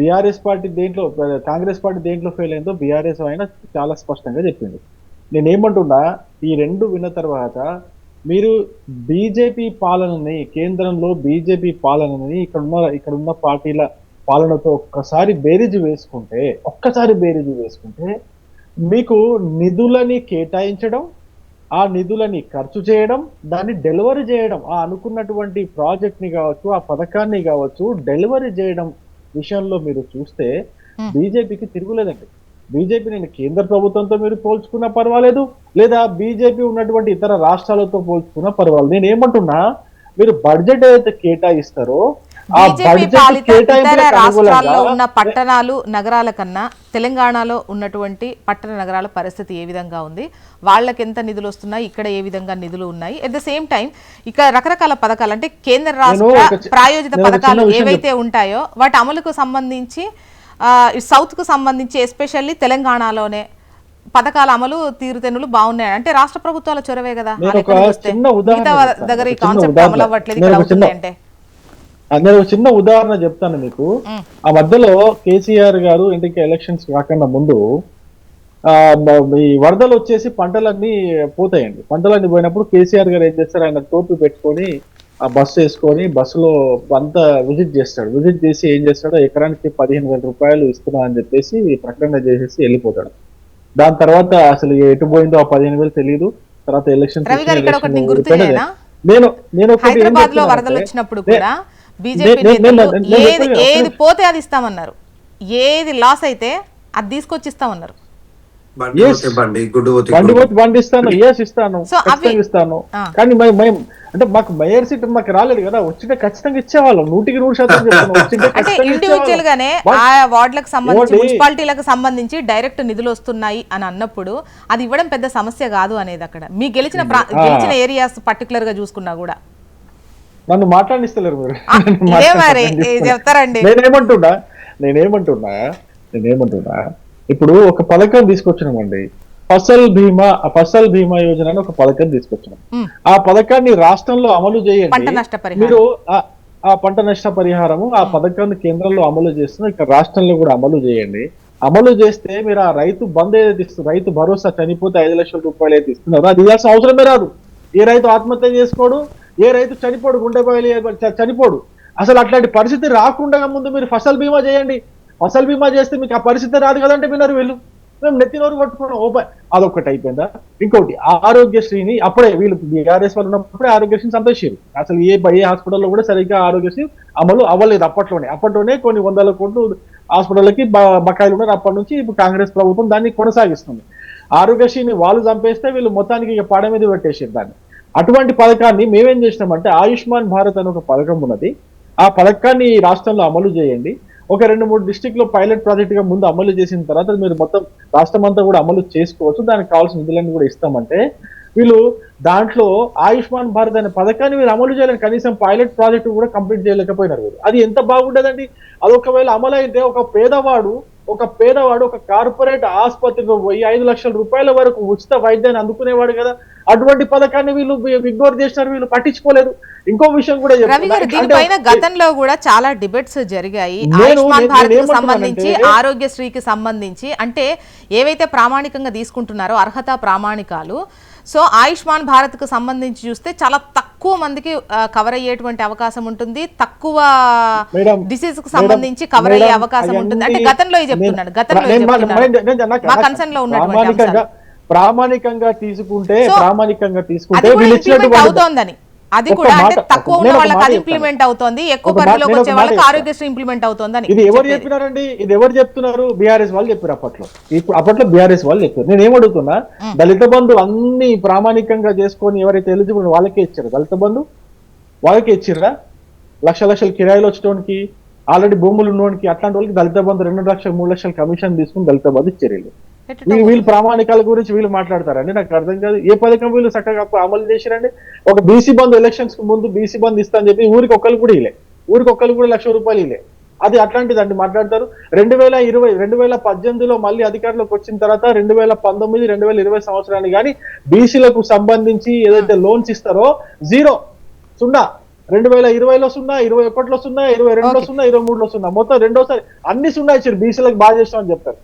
కాంగ్రెస్ పార్టీ దేంట్లో ఫెయిల్ అయిందో బీఆర్ఎస్ అయినా చాలా స్పష్టంగా చెప్పిండు. నేనేమంటున్నా, ఈ 2 విన్న తర్వాత మీరు బీజేపీ పాలనని, కేంద్రంలో బీజేపీ పాలనని ఇక్కడున్న పార్టీల పాలనతో ఒక్కసారి బేరీజు వేసుకుంటే మీకు నిధులని కేటాయించడం, ఆ నిధులని ఖర్చు చేయడం, దాన్ని డెలివరీ చేయడం, ఆ అనుకున్నటువంటి ప్రాజెక్ట్ని కావచ్చు, ఆ పథకాన్ని కావచ్చు డెలివరీ చేయడం విషయంలో మీరు చూస్తే బీజేపీకి తిరుగులేదండి. బీజేపీ నేను కేంద్ర ప్రభుత్వంతో మీరు పోల్చుకున్నా పర్వాలేదు, లేదా బీజేపీ ఉన్నటువంటి ఇతర రాష్ట్రాలతో పోల్చుకున్నా పర్వాలేదు. నేను ఏమంటున్నా, మీరు బడ్జెట్ ఏదైతే కేటాయిస్తారో ఆ బీజేపీ బడ్జెట్ పాలిత ఇతర కేటాయింపులకు రాష్ట్రాల్లో ఉన్న అనుగుణంగా పట్టణాలు నగరాల కన్నా తెలంగాణలో ఉన్నటువంటి పట్టణ నగరాల పరిస్థితి ఏ విధంగా ఉంది, వాళ్ళకి ఎంత నిధులు వస్తున్నాయి, ఇక్కడ ఏ విధంగా నిధులు ఉన్నాయి, ఎట్ ద సేమ్ టైం ఇక్కడ రకరకాల పథకాలు అంటే కేంద్ర రాష్ట్ర ప్రాయోజిత పథకాలు ఏవైతే ఉంటాయో వాటి అమలుకు సంబంధించి సౌత్ కు సంబంధించి ఎస్పెషల్లీ తెలంగాణలోనే పథకాల అమలు తీరుతెన్నులు బాగున్నాయి అంటే రాష్ట్ర ప్రభుత్వాల చొరవే కదా. మిగతా దగ్గర ఈ కాన్సెప్ట్ అమలు అవ్వట్లేదు, ఇక్కడ అవుతుంది అంటే నేను ఒక చిన్న ఉదాహరణ చెప్తాను మీకు. ఆ మధ్యలో కేసీఆర్ గారు ఇంటికి ఎలక్షన్స్ కాకుండా ముందు ఈ వరదలు వచ్చేసి పంటలన్నీ పోతాయండి. పంటలన్నీ పోయినప్పుడు కేసీఆర్ గారు ఏం చేస్తారు, ఆయన టోపీ పెట్టుకొని ఆ బస్సు వేసుకొని బస్సులో అంతా విజిట్ చేస్తాడు. విజిట్ చేసి ఏం చేస్తాడో ఎకరానికి 15,000 రూపాయలు ఇస్తున్నా అని చెప్పేసి ప్రకటన చేసేసి వెళ్ళిపోతాడు. దాని తర్వాత అసలు ఎటు పోయిందో ఆ 15,000 తెలియదు. తర్వాత ఎలక్షన్ నేను హైదరాబాద్ లో వరదలు వచ్చినప్పుడు కూడా బీజేపీ ఏది పోతే అది ఇస్తామన్నారు, ఏది లాస్ అయితే అది తీసుకొచ్చి ఇస్తామన్నారు. బండి ఇస్తాను, ఇస్తాను. కానీ అంటే మాకు మేయర్ సీట్ మాకు రాలేదు కదా, వచ్చింటే ఖచ్చితంగా ఇచ్చేవాళ్ళం 100% అంటే ఇండివిజువల్ గానే ఆ వార్డులకు సంబంధించి మున్సిపాలిటీలకు సంబంధించి డైరెక్ట్ నిధులు వస్తున్నాయి అని అన్నప్పుడు అది ఇవ్వడం పెద్ద సమస్య కాదు అనేది అక్కడ మీ గెలిచిన ఏరియాస్ పర్టికులర్ గా చూసుకున్నా కూడా నన్ను మాట్లాడిస్తలేరు మీరు. చెప్తారండి. నేనేమంటున్నా ఇప్పుడు ఒక పథకం తీసుకొచ్చినామండి, ఫసల్ బీమా యోజన అని ఒక పథకం తీసుకొచ్చినాం. ఆ పథకాన్ని రాష్ట్రంలో అమలు చేయండి మీరు. ఆ పంట నష్ట పరిహారము ఆ పథకాన్ని కేంద్రంలో అమలు చేస్తున్నారు, ఇక్కడ రాష్ట్రంలో కూడా అమలు చేయండి. అమలు చేస్తే మీరు ఆ రైతు బంధు ఏదైతే ఇస్తున్నారు, రైతు భరోసా చనిపోతే 5 లక్షల రూపాయలు అయితే ఇస్తున్నారో అది ఇవ్వాల్సిన అవసరమే రాదు. ఏ రైతు ఆత్మహత్య చేసుకోడు, ఏ రైతు చనిపోడు, గుండెపోయి చనిపోడు. అసలు అట్లాంటి పరిస్థితి రాకుండా ముందు మీరు ఫసల్ బీమా చేయండి. ఫసల్ బీమా చేస్తే మీకు ఆ పరిస్థితి రాదు కదంటే విన్నారు వీళ్ళు. మేము నెత్తినోరు పట్టుకున్నాం ఓపెన్. అదొకటి అయిపోయిందా? ఇంకోటి ఆరోగ్యశ్రీని అప్పుడే వీళ్ళు బీఆర్ఎస్ వాళ్ళు ఉన్నప్పుడే ఆరోగ్యశ్రీని సంతోషారు. అసలు ఏ హాస్పిటల్లో కూడా సరిగ్గా ఆరోగ్యశ్రీ అమలు అవ్వలేదు అప్పట్లోనే కొన్ని 100 కోట్లు హాస్పిటల్కి బకాయిలు ఉన్నారు. అప్పటి నుంచి ఇప్పుడు కాంగ్రెస్ ప్రభుత్వం దాన్ని కొనసాగిస్తుంది. ఆరోగ్యశ్రీని వాళ్ళు చంపేస్తే వీళ్ళు మొత్తానికి ఇక పాడ మీద పెట్టేసారు దాన్ని. అటువంటి పథకాన్ని మేమేం చేసినామంటే ఆయుష్మాన్ భారత్ అనే ఒక పథకం ఉన్నది, ఆ పథకాన్ని రాష్ట్రంలో అమలు చేయండి. ఒక 2-3 డిస్ట్రిక్ట్ లో పైలట్ ప్రాజెక్ట్ గా ముందు అమలు చేసిన తర్వాత మీరు మొత్తం రాష్ట్రం అంతా కూడా అమలు చేసుకోవచ్చు, దానికి కావాల్సిన నిధులన్నీ కూడా ఇస్తామంటే వీళ్ళు దాంట్లో ఆయుష్మాన్ భారత్ అనే పథకాన్ని మీరు అమలు చేయాలని కనీసం పైలట్ ప్రాజెక్టు కూడా కంప్లీట్ చేయలేకపోయినారు వీళ్ళు. అది ఎంత బాగుండేదండి. అది ఒకవేళ అమలు అయితే ఒక పేదవాడు ఒక కార్పొరేట్ ఆసుపత్రికి పోయి 5 లక్షల రూపాయల వరకు ఉచిత వైద్యాన్ని అందుకునేవాడు కదా. అటువంటి పథకాన్ని వీళ్ళు ఇగ్నోర్ చేసినారు, వీళ్ళు పట్టించుకోలేదు. ఇంకో విషయం కూడా దీనిపైన గతంలో కూడా చాలా డిబేట్స్ జరిగాయి. ఆయుష్మాన్ భారత్ కు సంబంధించి ఆరోగ్యశ్రీకి సంబంధించి అంటే ఏవైతే ప్రామాణికంగా తీసుకుంటున్నారో అర్హత ప్రామాణికాలు, సో ఆయుష్మాన్ భారత్ కు సంబంధించి చూస్తే చాలా తక్కువ మందికి కవర్ అయ్యేటువంటి అవకాశం ఉంటుంది, తక్కువ డిసీజ్ కు సంబంధించి కవర్ అయ్యే అవకాశం ఉంటుంది. అంటే గతంలో చెప్తున్నాడు మా కన్సర్న్ లో ఉన్నటువంటి ప్రామాణికంగా తీసుకుంటే అవుతోందని అది కూడా అంటే తక్కువ ఉన్న వాళ్ళకి అది ఇంప్లిమెంట్ అవుతోంది, ఎక్కువ పరిధిలోకి వచ్చే వాళ్ళకి ఆరోగ్యశ్రీ ఇంప్లిమెంట్ అవుతోందని. ఇది ఎవరు చెప్పినారండి? ఇది ఎవరు చెప్తున్నారు? బీఆర్ఎస్ వాళ్ళు చెప్పారు అప్పట్లో బీఆర్ఎస్ వాళ్ళు చెప్పారు. నేను ఏమడుగుతున్నా, దళిత బంధు అన్ని ప్రామాణికంగా చేసుకొని ఎవరైతే ఎలిజిబుల్ వాళ్ళకే ఇచ్చారు. దళిత బంధు వాళ్ళకే ఇచ్చిర్రా? లక్షల కిరాయిలు వచ్చేటోనికి, ఆల్రెడీ భూములు ఉన్నోనికి, అట్లాంటి వాళ్ళకి దళిత బంధు 2 లక్షలు 3 లక్షలు కమిషన్ తీసుకుని దళిత బంధు ఇచ్చారు. వీళ్ళు ప్రామాణికాల గురించి వీళ్ళు మాట్లాడతారండి, నాకు అర్థం కాదు. ఏ పథకం వీళ్ళు చక్కగా అమలు చేసిరండి? ఒక బీసీ బంధు ఎలక్షన్స్ కు ముందు బీసీ బంధు ఇస్తా అని చెప్పి ఊరికి ఒక్కరు కూడా ఇలే, ఊరికి ఒక్కరు కూడా 1,00,000 రూపాయలు ఇలే. అది అట్లాంటిదండి మాట్లాడతారు. 2018లో మళ్ళీ అధికారంలోకి వచ్చిన తర్వాత 2019, 2020 సంవత్సరాన్ని కానీ బీసీలకు సంబంధించి ఏదైతే లోన్స్ ఇస్తారో 0 సున్నా. 2020లో సున్నా, 2021లో సున్నా, 2022లో సున్నా, 2023లో సున్నా, మొత్తం రెండోసారి అన్ని సున్నా ఇచ్చారు. బీసీలకు బాగా చేస్తాం అని చెప్తారు.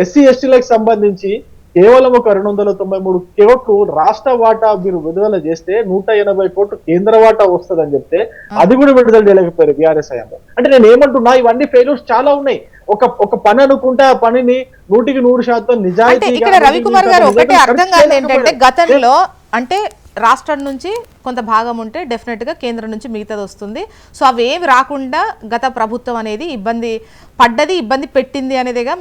ఎస్సీ ఎస్టీలకు సంబంధించి కేవలం ఒక 293 కోట్లు రాష్ట్ర వాటా మీరు విడుదల చేస్తే 180 కోట్లు కేంద్ర వాటా వస్తుందని చెప్తే అది కూడా విడుదల చేయలేకపోయారు బీఆర్ఎస్ హయాంలో. అంటే నేను ఏమంటున్నా, ఇవన్నీ ఫెయిల్యూర్స్ చాలా ఉన్నాయి. ఒక పని అనుకుంటే ఆ పనిని 100% నిజాయితీ. ఇక్కడ రవికుమార్ గారు ఒకటి అర్థం కాదు ఏంటంటే గతంలో అంటే రాష్ట్రం నుంచి కొంత భాగం ఉంటే డెఫినెట్గా కేంద్రం నుంచి మిగతాది వస్తుంది. సో అవి ఏమి రాకుండా గత ప్రభుత్వం అనేది ఇబ్బంది పెట్టింది అనేదిగా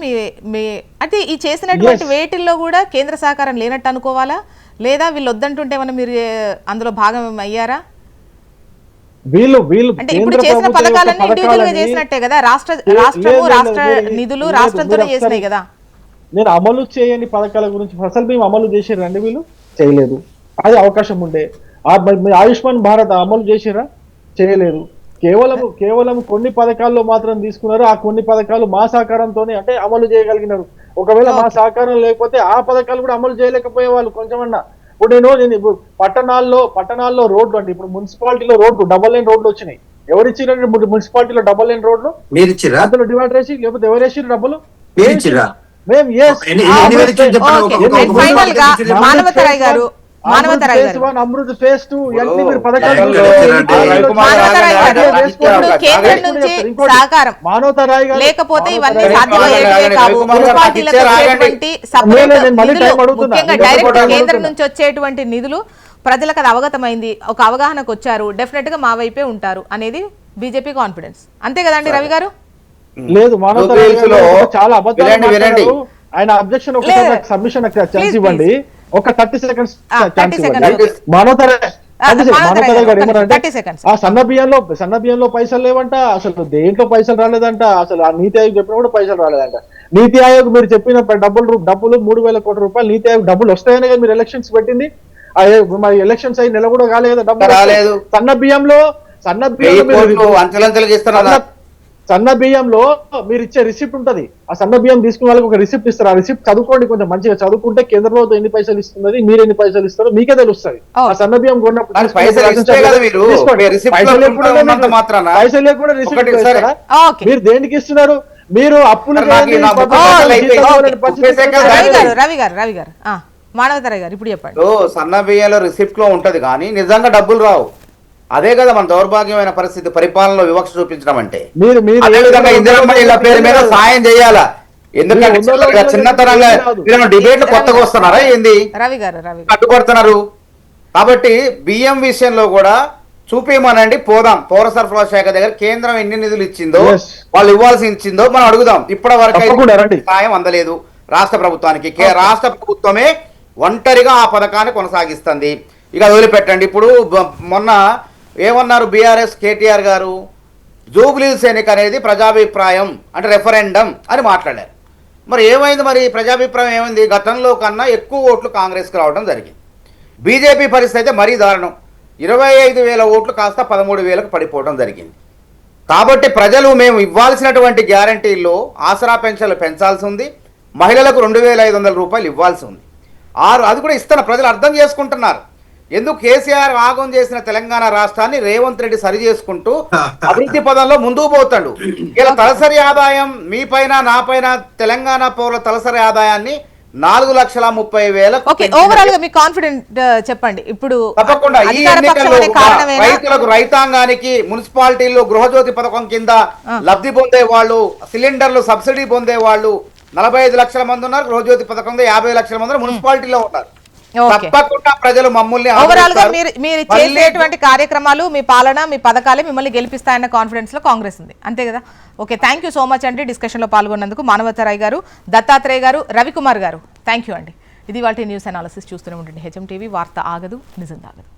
మీ అంటే ఈ చేసినటువంటి వేటిల్లో కూడా కేంద్ర సహకారం లేనట్టు అనుకోవాలా, లేదా వీళ్ళు వద్దంటుంటే మనం మీరు అందులో భాగం అయ్యారా? వీళ్ళు అంటే ఇప్పుడు చేసిన పథకాలన్నీ ఇండివిజువల్ గా చేసినట్టే కదా, రాష్ట్ర నిధులు రాష్ట్రంతోనే చేసినాయి కదా. నేను అమలు చేయని పథకాల గురించి అసలు మేము అమలు చేసారండి, వీళ్ళు చేయలేదు. అది అవకాశం ఉండే. ఆయుష్మాన్ భారత్ అమలు చేసిరా? చేయలేదు. కేవలం కొన్ని పథకాల్లో మాత్రం తీసుకున్నారు. ఆ కొన్ని పథకాలు మా సహకారంతోనే అంటే అమలు చేయగలిగినారు. ఒకవేళ మా సహకారం లేకపోతే ఆ పథకాలు కూడా అమలు చేయలేకపోయే వాళ్ళు కొంచెమన్నా. ఇప్పుడు నేను పట్టణాల్లో రోడ్లు అండి, ఇప్పుడు మున్సిపాలిటీలో రోడ్లు డబల్ లైన్ రోడ్లు వచ్చినాయి. ఎవరు ఇచ్చిరండి మున్సిపాలిటీలో డబల్ లైన్ రోడ్లు? మీరు ఇచ్చిరా? అందులో డివైడర్ వేసి లేకపోతే ఎవరు వేసిరు డబ్బులు? మీరు ఇచ్చిరా? మేము మానవతరాయ్ గారు అమృత్ ఫేజ్ 2 ఇవన్నీ మీరు పథకాలు కేంద్రం నుంచి సహకారం లేకపోతే ఇవన్నీ సాధ్యమయ్యేటివే కావు. మున్సిపాలిటీలకు వచ్చేటువంటి ముఖ్యంగా డైరెక్ట్ కేంద్రం నుంచి వచ్చేటువంటి నిధులు ప్రజలకు అది అవగతమైంది, ఒక అవగాహనకు వచ్చారు, డెఫినెట్ గా మా వైపే ఉంటారు అనేది బీజేపీ కాన్ఫిడెన్స్. అంతే కదండి రవి గారు? లేదు, చాలా అబద్ధాలు. ఆయన అబ్జెక్షన్ ఒకసారి సబ్మిషన్ ఛాన్స్ ఇవ్వండి, ఒక 30 సెకండ్స్ ఛాన్స్ ఇవ్వండి. మానవతరాయ్ గారు ఏమన్నారంటే ఆ సన్న బియ్యంలో పైసలు లేవంట, అసలు దేంట్లో పైసలు రాలేదంట, అసలు ఆ నీతి ఆయోగ్ చెప్పినా కూడా పైసలు రాలేదంట. నీతి ఆయోగ్ మీరు చెప్పిన డబ్బులు 3,000 కోట్ల రూపాయలు నీతి ఆయోగ్ డబ్బులు వస్తాయని కదా మీరు ఎలక్షన్స్ పెట్టింది. మరి ఎలక్షన్స్ అయి నెల కూడా కాలేదు, డబ్బులు రాలేదు. సన్న బియ్యంలో మీరు ఇచ్చే రిసిప్ట్ ఉంటది. ఆ సన్న బియ్యం తీసుకున్న వాళ్ళకి ఒక రిసిప్ట్ ఇస్తారు. ఆ రిసిప్ట్ చదువుకోండి, కొంచెం మంచిగా చదువుకుంటే కేంద్ర ప్రభుత్వం ఎన్ని పైసలు ఇస్తున్నది, మీరు ఎన్ని పైసలు ఇస్తారో మీకే తెలుస్తుంది. ఆ సన్న బియ్యం కొన్నప్పుడు పైసలు లేకుండా రిసిప్ట్ ఇస్తారా? మీరు దేనికి ఇస్తున్నారు? మీరు అప్పులు రవి గారు మానవతరాయ్ గారు ఇప్పుడు చెప్పండి. సన్న బియ్యంలో రిసిప్ట్ లో ఉంటది కానీ నిజంగా డబ్బులు రావు. అదే కదా మన దౌర్భాగ్యమైన పరిస్థితి, పరిపాలనలో వివక్ష చూపించడం అంటే. ఇందిరమ్మ పేరు మీద సాయం చేయాలా? ఎందుకంటే చిన్నతనంగా డిబేట్లు కొత్తగా వస్తున్నారా ఏంది, అడ్డుపడుతున్నారు. కాబట్టి బియ్యం విషయంలో కూడా చూపించమనండి, పోదాం పౌర సరఫరా శాఖ దగ్గర కేంద్రం ఎన్ని నిధులు ఇచ్చిందో, వాళ్ళు ఇవ్వాల్సి ఇచ్చిందో మనం అడుగుదాం. ఇప్పటి వరకు సాయం అందలేదు రాష్ట్ర ప్రభుత్వానికి. రాష్ట్ర ప్రభుత్వమే ఒంటరిగా ఆ పథకాన్ని కొనసాగిస్తుంది. ఇక వదిలిపెట్టండి. ఇప్పుడు మొన్న ఏమన్నారు బీఆర్ఎస్ కేటీఆర్ గారు, జూబ్లీహిల్స్ ఎన్నిక అనేది ప్రజాభిప్రాయం అంటే రెఫరెండం అని మాట్లాడారు. మరి ఏమైంది? మరి ప్రజాభిప్రాయం ఏమైంది? గతంలో కన్నా ఎక్కువ ఓట్లు కాంగ్రెస్కి రావడం జరిగింది. బీజేపీ పరిస్థితి అయితే మరీ దారుణం, 25,000 ఓట్లు కాస్త 13,000కు పడిపోవడం జరిగింది. కాబట్టి ప్రజలు మేము ఇవ్వాల్సినటువంటి గ్యారంటీల్లో ఆసరా పెన్షన్లు పెంచాల్సి ఉంది, మహిళలకు 2,500 రూపాయలు ఇవ్వాల్సి ఉంది. అది కూడా ఇస్తున్న ప్రజలు అర్థం చేసుకుంటున్నారు. ఎందుకు కేసీఆర్ ఆగం చేసిన తెలంగాణ రాష్ట్రాన్ని రేవంత్ రెడ్డి సరి చేసుకుంటూ అభివృద్ధి పదంలో ముందుకు పోతాడు. ఇలా తలసరి ఆదాయం మీ పైన నా పైన తెలంగాణ పౌరుల తలసరి ఆదాయాన్ని 4,30,000 ఓవరాల్ గా మీ కాన్ఫిడెంట్ చెప్పండి. ఇప్పుడు తప్పకుండా ఈ ఎన్నికల్లో రైతులకు, రైతాంగానికి, మున్సిపాలిటీల్లో గృహజ్యోతి పథకం కింద లబ్ధి పొందే వాళ్ళు, సిలిండర్లు సబ్సిడీ పొందే వాళ్ళు 45 లక్షల మంది ఉన్నారు. గృహజ్యోతి పథకంలో 50 లక్షల మంది మున్సిపాలిటీలో ఉన్నారు. తప్పకుండా ప్రజలు మమ్మల్ని ఓవరాల్ గా మీరు చేసేటువంటి కార్యక్రమాలు, మీ పాలన, మీ పథకాలే మిమ్మల్ని గెలిపిస్తాయన్న కాన్ఫిడెన్స్ లో కాంగ్రెస్ ఉంది, అంతే కదా? Okay, thank you so much అండి డిస్కషన్ లో పాల్గొన్నందుకు. మానవతరాయ్ గారు, దత్తాత్రేయ గారు, రవికుమార్ గారు, థ్యాంక్ యూ అండి. ఇది వాటి న్యూస్ అనాలిసిస్. చూస్తూనే ఉండండి హెచ్ఎం టీవీ. వార్త ఆగదు, నిజం ఆగదు.